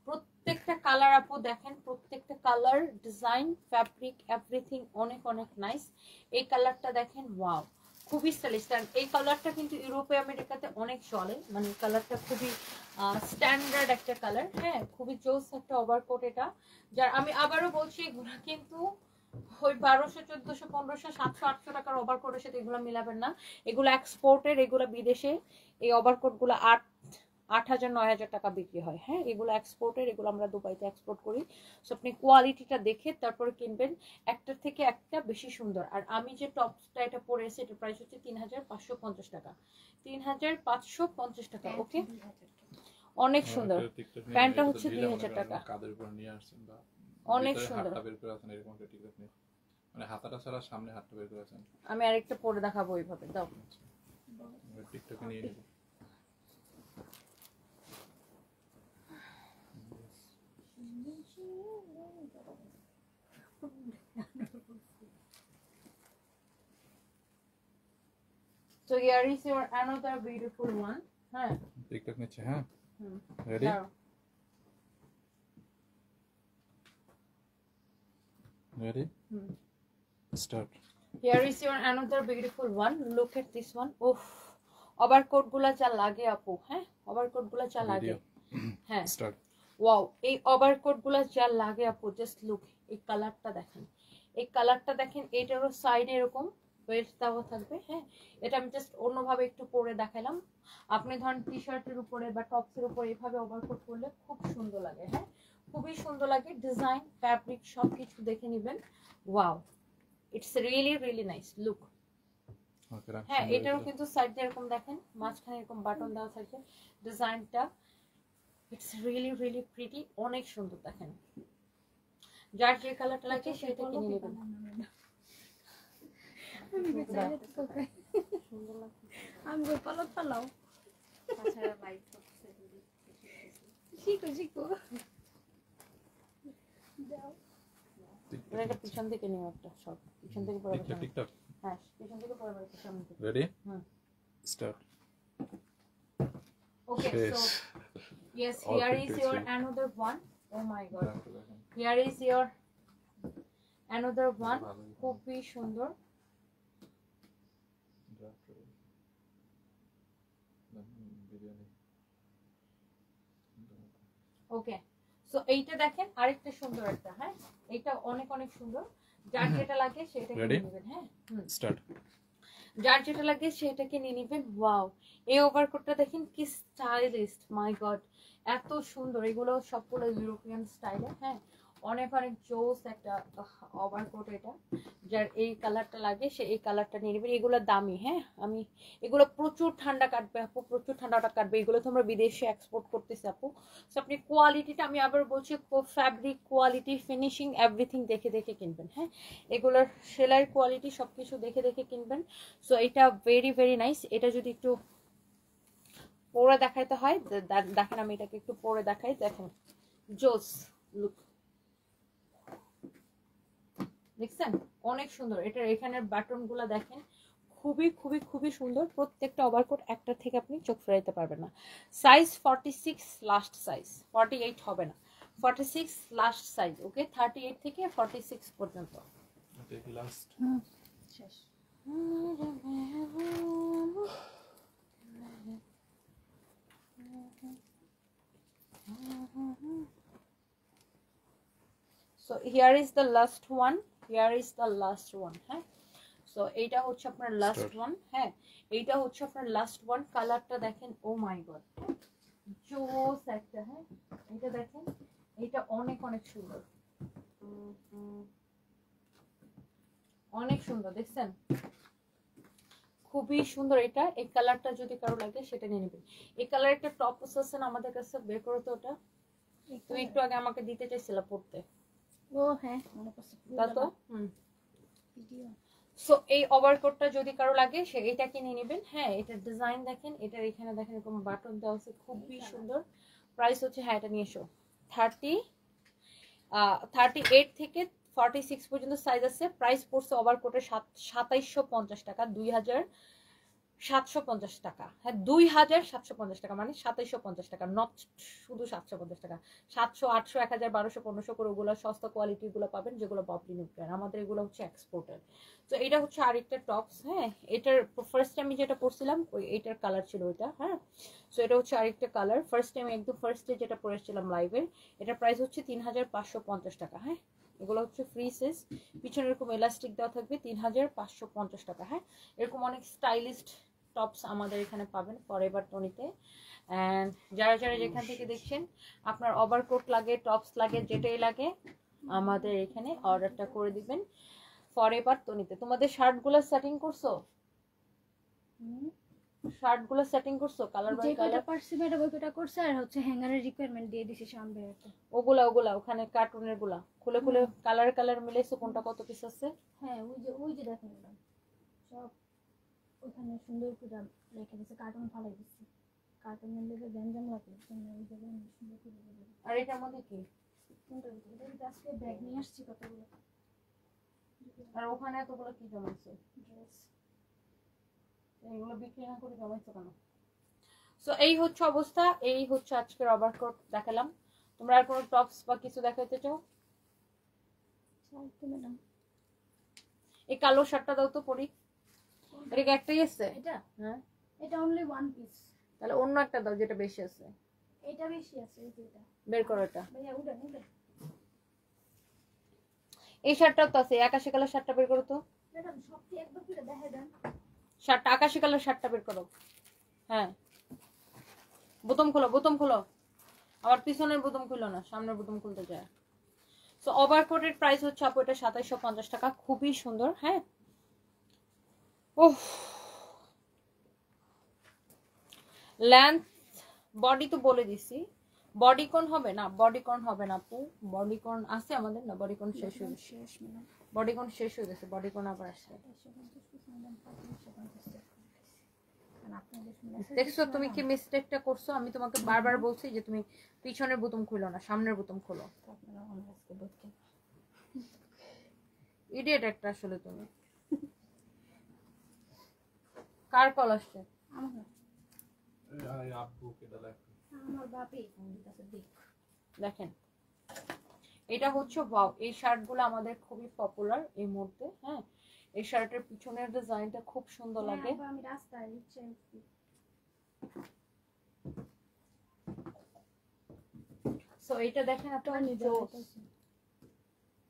প্রত্যেকটা কালার আপু দেখেন, প্রত্যেকটা কালার, ডিজাইন, ফ্যাব্রিক, এভরিথিং অনেক অনেক নাইস। এই কালারটা দেখেন, ওয়াও, খুবই স্টাইলিশ। এই কালারটা কিন্তু ইউরোপে আমেরিকাতে অনেক চলে, মানে কালারটা খুবই স্ট্যান্ডার্ড একটা কালার। হ্যাঁ, খুবই জোস একটা ওভারকোট এটা। যার আমি আবারও বলছি, এগুলো কিন্তু ওই 1200, 1400, 1500, 700, 800 টাকার ওভারকোটের সাথে এগুলো মিলাবেন না। এগুলো এক্সপোর্টের, এগুলো বিদেশে এই ওভারকোটগুলো 8,000, 9,000 টাকা বিক্রি হয়। হ্যাঁ, এগুলো এক্সপোর্টের, এগুলো আমরা দুবাইতে এক্সপোর্ট করি। সো আপনি কোয়ালিটিটা দেখে তারপরে কিনবেন, একটার থেকে একটা বেশি সুন্দর। আর আমি যে টপসটা এটা পরে এসে, এটা প্রাইস হচ্ছে 3,550 টাকা, 3,550 টাকা। ওকে, অনেক সুন্দর। প্যান্টটা হচ্ছে 2,000 টাকা, কাদের উপর নিয়ে আসছেন বা অনেক ভিতরে সুন্দর। হাতটা বের করে আছেন, এরকম একটা টিকটক নেই, মানে হাতাটা ছাড়া সামনে হাতটা বের করে আছেন। আমি আরেকটা পরে দেখাবো এইভাবে, দাও। টিকটকে নিয়ে নিব। So here is your another beautiful one. হ্যাঁ, টিকটক নিচ্ছে। হ্যাঁ, হুম, রেডি, দাঁড়াও। Ready, hmm. Start. Here is your another beautiful one. Look at this one. Uff, overcoat গুলা যা লাগে আপু, হ্যাঁ, ওভারকোট গুলা যা লাগে, হ্যাঁ, স্টার্ট। ওয়াও, এই ওভারকোট গুলা যা লাগে আপু, জাস্ট লুক। এই কালারটা দেখেন, এই কালারটা দেখেন, এটারও সাইডে এরকম ওয়েট দেওয়া থাকবে। হ্যাঁ, এটা আমি জাস্ট অন্যভাবে একটু পরে দেখালাম। আপনি ধরেন টি শার্টের উপরে বা টপসের উপরে এভাবে ওভারকোট করলে খুব সুন্দর লাগে। হ্যাঁ, খুবই সুন্দর লাগে, ডিজাইন, ফ্যাব্রিক সবকিছু দেখে নেবেন। Wow, it's really really nice look. হ্যাঁ, এটারও কিন্তু সাইড দিয়ে এরকম দেখেন, মাঝখানে এরকম বাটন দেওয়া থাকবে, ডিজাইনটা ইটস রিয়েলি রিয়েলি প্রিটি, অনেক সুন্দর দেখেন। যার যে কালারটা লাগে সেটা কিনে নেবেন। আমি পালাও পালাও, শিখো শিখো। এটা পিছন থেকে নিও, একটা শর্ট পিছন থেকে পরে বসানো। টিকটক। হ্যাঁ, পিছন থেকে পরে বসানো, সামনে থেকে। Ready, hmm. Start. Okay, so yes, here is your another one. Oh my god, here is your another one. খুবই সুন্দর। ওকে, সো এইটা দেখেন, আরেকটা সুন্দর একটা। হ্যাঁ, এইটা অনেক অনেক সুন্দর। যার যেটা লাগে সেটা কিনে নেবেন। হ্যাঁ, স্টার্ট। যার যেটা লাগে সেটাকে নিয়ে নেবেন। ওয়াও, এই ওভারকোটটা দেখেন কি স্টাইলিশ, মাই গড, এত সুন্দর। এগুলো সবগুলো ইউরোপিয়ান স্টাইলে। হ্যাঁ, অনেক অনেক জোস একটা ওভারকোট এটা। যার এই কালারটা লাগে সে এই কালারটা নিয়ে নেবেন। এগুলো দামি। হ্যাঁ, আমি এগুলো প্রচুর ঠান্ডা কাটবে আপু, প্রচুর ঠান্ডাটা কাটবে। এগুলো তো আমরা বিদেশে এক্সপোর্ট করতেছি আপু। সো আপনি কোয়ালিটিটা, আমি আবার বলছি, ফ্যাব্রিক কোয়ালিটি, ফিনিশিং, এভরিথিং দেখে দেখে কিনবেন। হ্যাঁ, এগুলোর সেলাইয়ের কোয়ালিটি সবকিছু দেখে দেখে কিনবেন। সো এটা ভেরি ভেরি নাইস। এটা যদি একটু পরে দেখাইতে হয়, দেখেন আমি এটাকে একটু পরে দেখাই, দেখেন জোস লুক, দেখছেন অনেক সুন্দর। এটার এখানের বাটন গুলা দেখেন, খুবই খুবই খুবই সুন্দর। প্রত্যেকটা ওভারকোট একটা থেকে আপনি চোখ ফেরাইতে পারবেন না। সাইজ 46 লাস্ট সাইজ, 48 হবে না, 46 লাস্ট সাইজ। ওকে, 38 থেকে 46 পর্যন্ত। লাস্ট শেষ। So here is the last one, here is the last one. হ্যাঁ, সো এইটা হচ্ছে আপনার লাস্ট ওয়ান। হ্যাঁ, এইটা হচ্ছে আপনার লাস্ট ওয়ান। কালারটা দেখেন, ও মাই গড, জোস একটা। হ্যাঁ, এটা দেখেন, এটা অনেক অনেক সুন্দর, অনেক সুন্দর, দেখছেন খুবই সুন্দর এটা। এই কালারটা যদি কারো লাগে সেটা নিয়ে নেবেন। এই কালার একটা টপ আছে না আমাদের কাছে, বের করো তো ওটা। তুমি একটু আগে আমাকে দিতে চাইছিলা পড়তে। ও হ্যাঁ, মনে পড়ছে। তাতো ভিডিও। সো এই ওভারকোটটা যদি কারো লাগে সে এটা কিনে নেবেন। হ্যাঁ, এটার ডিজাইন দেখেন, এটার এখানে দেখেন এরকম বাটন দেওয়া আছে, খুবই সুন্দর। প্রাইস হচ্ছে, হ্যাঁ এটা নিয়ে এসো, 38 থেকে 46 পর্যন্ত সাইজ আছে। প্রাইস পড়ছে ওভারকোটের 2750 টাকা, 2000 750 টাকা, হ্যাঁ 2750 টাকা, মানে 2750 টাকা, নট শুধু 750 টাকা। 700, 800, 1000, 1200, 1500 করে ওগুলো সস্তা কোয়ালিটির গুলো পাবেন, যেগুলো ববলি নিউক্লিয়ার। আমাদের এগুলো হচ্ছে এক্সপোর্টের। তো এটা হচ্ছে আরেকটা টপস, হ্যাঁ এটার ফার্স্ট আমি যেটা পরছিলাম এটার কালার ছিল ওইটা, হ্যাঁ। সো এটা হচ্ছে আরেকটা কালার, ফার্স্ট টাইম একদম ফার্স্টে যেটা পরেছিলাম লাইভের, এটার প্রাইস হচ্ছে 3550 টাকা, হ্যাঁ। এগুলো হচ্ছে ফ্রি সাইজ, পিছনে এরকম এলাস্টিক দেওয়া থাকবে, 3550 টাকা, হ্যাঁ। এরকম অনেক স্টাইলিস্ট টপস আমাদের এখানে পাবেন ফরএভার টনিতে। অ্যান্ড যারা যারা যেখান থেকে দেখছেন, আপনার ওভারকোট লাগে, টপস লাগে, যেটাই লাগে আমাদের এখানে অর্ডারটা করে দিবেন ফরএভার টনিতে। তোমাদের শার্টগুলো সেটিং করছো? শার্টগুলো সেটিং করছো কালার বাই কালার? পারছি ম্যাডাম ওইটা করছে, আর হচ্ছে হ্যাঙ্গারের রিকোয়ারমেন্ট দিয়ে দিছি সামনে একটা। ওগুলা ওখানে কার্টুনের গুলা খুলে খুলে কালার মিলাইছো, কোনটা কত পিস আছে? হ্যাঁ ওই যে দেখেন ম্যাডাম, সব ওখানে সুন্দর করে রেখে দিছে, কার্টুন ফালাই দিছি, কার্টুনের লেগে গ্যাঞ্জাম লাগলো, ওই জায়গায় সুন্দর করে রেখে দিছি। আর এটার মধ্যে কি? কোনটার ভিতরে? এটা কিন্তু আজকে ব্যাগ নিয়ে আসছি কতগুলো, আর ওখানে এতগুলো কি জমাইছো? ড্রেস। এগুলো বিক্রি না করে জমাইছো কেন? সো এই হচ্ছে অবস্থা, এই হচ্ছে আজকের ওভারকোট দেখালাম। তোমরা আর কোনো টপস বা কিছু দেখাইতে চাও? ম্যাডাম এই কালো শার্টটা দাও তো পরি। এটা কি একটাই আছে? এটা হ্যাঁ, এটা অনলি ওয়ান পিস। তাহলে অন্য একটা দাও যেটা বেশি আছে। এটা বেশি আছে, এই যে এটা বের করো এটা। ভাইয়া উড়ান উড়ান। এই শার্টটাও তো আছে, আকাশি কালার শার্টটা বের করো তো। ম্যাডাম সবটি একবার করে দেখাই দেন। শার্টটা আকাশি কালার শার্টটা বের করো। হ্যাঁ, বোতাম খোলো, বোতাম খোলো। আবার পিছনের বোতাম খুলো না, সামনের বোতাম খুলতে যায়। সো ওভারকোটের প্রাইস হচ্ছে আপু এটা 2750 টাকা, খুবই সুন্দর, হ্যাঁ। ওহ, লেন্থ বডি তো বলে দিছি, বডিকন হবে না, বডিকন হবে না আপু, বডিকন আছে আমাদের না, বডিকন শেষ হয়ে গেছে, শেষ ম্যাডাম। বডিকন শেষ হয়ে গেছে, বডিকন আবার আসছে। দেখছো তুমি কি মিস্টেকটা করছো? আমি তোমাকে বারবার বলছি যে তুমি পিছনের বোতাম খুলো না, সামনের বোতাম খোলো। ইডিয়েট একটা আসলে তুমি। কার কল আসছে? আমার বাপি দেখেন, এটা হচ্ছে ওয়াও, এই শার্টগুলো আমাদের খুবই পপুলার এই মুহূর্তে, হ্যাঁ। এই শার্টের পিছনের ডিজাইনটা খুব সুন্দর লাগে। আমি রাস্তায় ইচ্ছে সো এটা দেখেন আপনার জোস,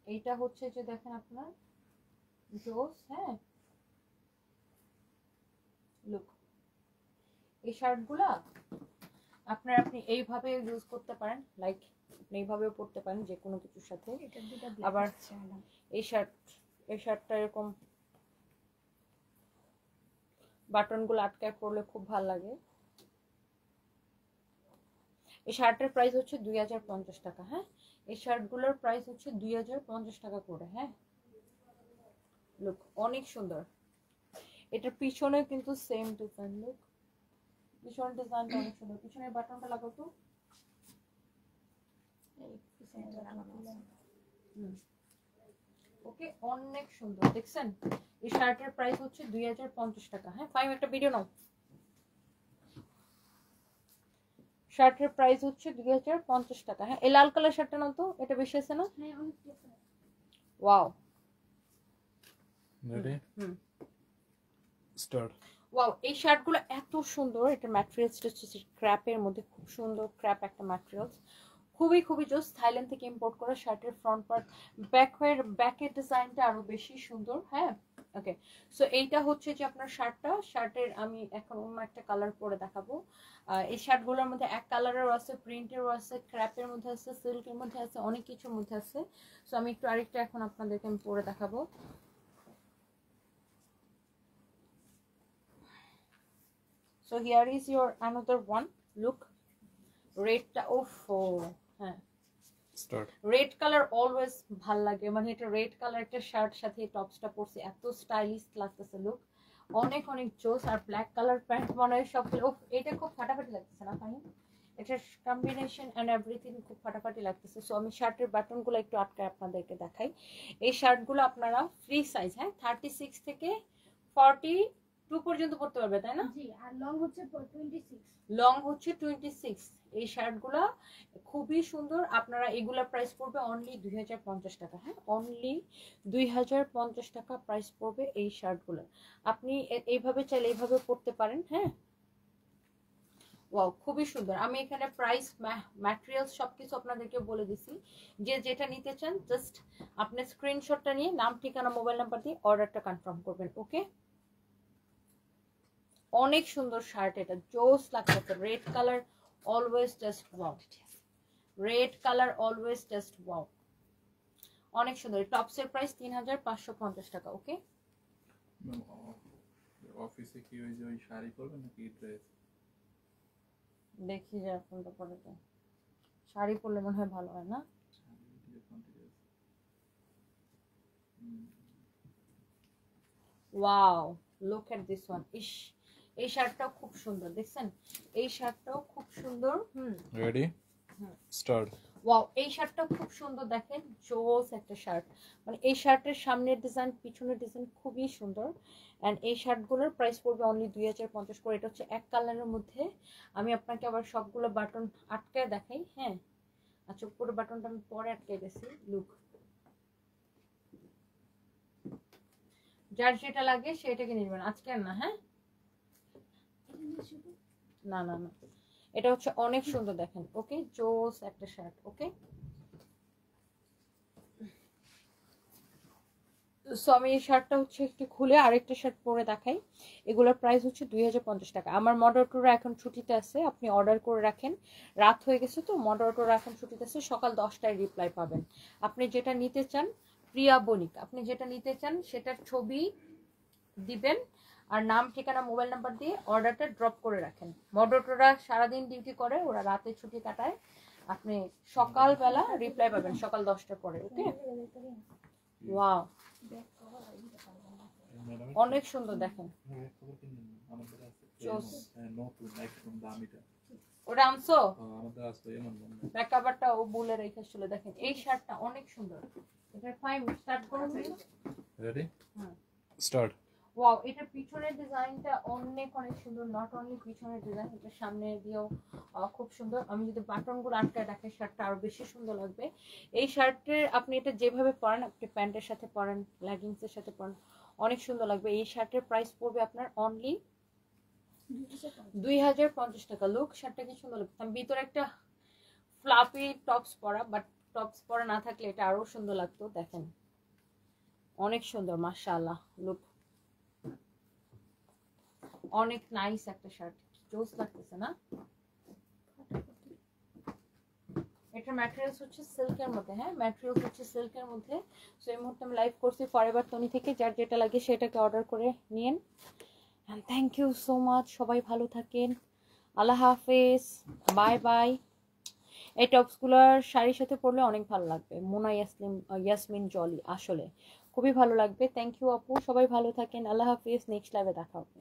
এইটা হচ্ছে যে দেখেন আপনার জোস, হ্যাঁ। লুক, এই শার্টগুলা আপনি এইভাবে ইউজ করতে পারেন, লাইক আপনি এইভাবেও পরতে পারেন যে কোনো কিছুর সাথে। আবার এই শার্টটা এরকম বাটনগুলো আটকায় পরলে খুব ভালো লাগে। এই শার্টের প্রাইস হচ্ছে 2050 টাকা, হ্যাঁ। এই শার্টগুলোর প্রাইস হচ্ছে 2050 টাকা করে, হ্যাঁ। লুক, অনেক সুন্দর। এটার পিছনে কিন্তু সেম ডিজাইন, লুক পিছনের ডিজাইনটা অনেক সুন্দর। পিছনের বাটনটা লাগাও তো। ওকে, অনেক সুন্দর, দেখছেন? এই শার্টের প্রাইস হচ্ছে 2050 টাকা, হ্যাঁ। ফাইম একটা ভিডিও নাও। শার্টের প্রাইস হচ্ছে 2050 টাকা, হ্যাঁ। এই লাল কালার শার্টটা নাও তো, এটা বেশি আছে না? Wow, ready start. ওয়াও, এই শার্টগুলো এত সুন্দর। এটা ম্যাটেরিয়ালসটা হচ্ছে ক্র্যাপের মধ্যে, খুব সুন্দর ক্র্যাপ একটা ম্যাটেরিয়ালস, খুবই খুবই জোস। থাইল্যান্ড থেকে ইম্পোর্ট করা। শার্টের ফ্রন্ট পার্ট, ব্যাকের ডিজাইনটা আরো বেশি সুন্দর, হ্যাঁ। ওকে, সো এইটা হচ্ছে যে আপনার শার্টটা। শার্টের আমি এখন অন্য একটা কালার পরে দেখাবো। এই শার্টগুলোর মধ্যে এক কালারেরও আছে, প্রিন্টেরও আছে, ক্র্যাপের মধ্যে আছে, সিল্কের মধ্যে আছে, অনেক কিছুর মধ্যে আছে। সো আমি একটু আরেকটা এখন আপনাদেরকে আমি পরে দেখাবো। So here is your another one. Look, redটা, ওফো, হ্যাঁ। স্টার্ট। রেড কালার অলওয়েজ ভাল লাগে, মানে এটা রেড কালার একটা শার্ট সাথে টপসটা পরছি, এত স্টাইলিশ লাগতেছে। লুক, অনেক অনেক জোস। আর ব্ল্যাক কালার প্যান্ট মনে হয় সব। এটা খুব ফাটাফাটি লাগতেছে না ফাইন? এটার কম্বিনেশন এন্ড এভরিথিং খুব ফাটাফাটি লাগতেছে। সো আমি শার্টের বাটনগুলো একটু আটকায় আপনাদেরকে দেখাই। এই শার্টগুলো আপনারা ফ্রি সাইজ, হ্যাঁ, 36 থেকে 40 2 পর্যন্ত পড়তে পারবে তাই না? জি, আর লং হচ্ছে 26। লং হচ্ছে 26। এই শার্টগুলো খুবই সুন্দর। আপনারা এগুলা প্রাইস পড়বে অনলি 2050 টাকা। হ্যাঁ, অনলি 2050 টাকা প্রাইস পড়বে এই শার্টগুলো। আপনি এইভাবে চাইলে এইভাবে পড়তে পারেন। হ্যাঁ, ওয়াও, খুবই সুন্দর। আমি এখানে প্রাইস, ম্যাটেরিয়ালস সবকিছু আপনাদেরকে বলে দিছি। যে যেটা নিতে চান জাস্ট আপনি স্ক্রিনশটটা নিয়ে নাম, ঠিকানা, মোবাইল নাম্বার দিয়ে অর্ডারটা কনফার্ম করবেন। ওকে, অনেক সুন্দর শার্ট, এটা জোস লাগতেছে। Red colour always just wow, red colour always just wow, অনেক সুন্দর। টপসের প্রাইস 3550 টাকা। ওকে, অফিসে কি ওই যে ওই শাড়ি পরবে নাকি ড্রেস? দেখি যে কোনটা পরে যায়। শাড়ি পরলে মনে হয় ভালো হয় না? Wow, look at this one. ইশ, এই শার্টটাও খুব সুন্দর, দেখছেন? এই শার্টটাও খুব সুন্দর। Ready, start. ওয়াও, এই শার্টটাও খুব সুন্দর, দেখেন জোস একটা শার্ট। মানে এই শার্টের সামনের ডিজাইন, পিছনের ডিজাইন খুবই সুন্দর। অ্যান্ড এই শার্টগুলোর প্রাইস পড়বে অনলি 2050 করে। এটা হচ্ছে এক কালারের মধ্যে। আমি আপনাকে আবার সবগুলো বাটন আটকায় দেখাই। হ্যাঁ, আচ্ছা, উপরে বাটনটা আমি পরে আটকে গেছি। লুক, যার যেটা লাগে সেটাকে নিবেন, আজকে আর না। হ্যাঁ, না না না, এটা হচ্ছে অনেক সুন্দর, দেখেন। ওকে, জোস একটা শার্ট। ওকে, সো আমি এই শার্টটা হচ্ছে একটু খুলে আরেকটা শার্ট পরে দেখাই। এগুলোর প্রাইস হচ্ছে 2050 টাকা। আমার মডারেটররা এখন ছুটিতে আছে, আপনি অর্ডার করে রাখেন। রাত হয়ে গেছে তো, মডারেটররা এখন ছুটিতে আছে, সকাল 10টায় রিপ্লাই পাবেন। আপনি যেটা নিতে চান, প্রিয়া বণিক, আপনি যেটা নিতে চান সেটার ছবি দিবেন আর নাম, ঠিকানা, মোবাইল নাম্বার দিয়ে অর্ডারটা ড্রপ করে রাখেন। মডারেটররা সারাদিন ডিউটি করে, ওরা রাতে ছুটি কাটায়। আপনি সকালবেলা রিপ্লাই পাবেন সকাল 10টার পরে। ওকে, ওয়াও, অনেক সুন্দর, দেখেন। ওটা আনছো? ব্যাকআপটা ও বলে রেখে ছিল। দেখেন এই শার্টটা অনেক সুন্দর। এটা ফাইন, স্টার্ট করুন। Ready, start. ওয়াও, এটা পিছনের ডিজাইনটা অনেক অনেক সুন্দর। নট অনলি পিছনের ডিজাইন, এটা সামনে দিয়েও খুব সুন্দর। আমি যদি বাটনগুলো আটকায় রাখি শার্টটা আরো বেশি সুন্দর লাগবে। এই শার্টের আপনি এটা যেভাবে পরেন, আপনি প্যান্টের সাথে পরেন, লেগিংসের সাথে পরেন, অনেক সুন্দর লাগবে। এই শার্টের প্রাইস পড়বে আপনার অনলি 2050 টাকা। লুক, শার্টটা কি সুন্দর লাগবে। ভিতরে একটা ফ্লাপি টপস পরা, বাট টপস পরা না থাকলে এটা আরো সুন্দর লাগতো। দেখেন, অনেক সুন্দর, মাশাআল্লাহ। লুক, অনেক নাইস একটা শার্ট, জোস লাগতেছে না? এটা ম্যাটেরিয়ালস হচ্ছে সিল্কের মধ্যে। হ্যাঁ, ম্যাটেরিয়ালস হচ্ছে সিল্কের মধ্যে। সো এই মুহূর্তে আমি লাইভ করছি ফরএভার তনি থেকে। যার যেটা লাগে সেটাকে অর্ডার করে নিন। And thank you so much. সবাই ভালো থাকেন, আল্লাহ হাফেজ, বাই বাই। এই টপসগুলোর শাড়ির সাথে পরলে অনেক ভালো লাগবে। মোনা ইয়াসমিন জলি, আসলে খুবই ভালো লাগবে। থ্যাংক ইউ আপু, সবাই ভালো থাকেন, আল্লাহ হাফেজ। নেক্সট লাইভে দেখা হবে।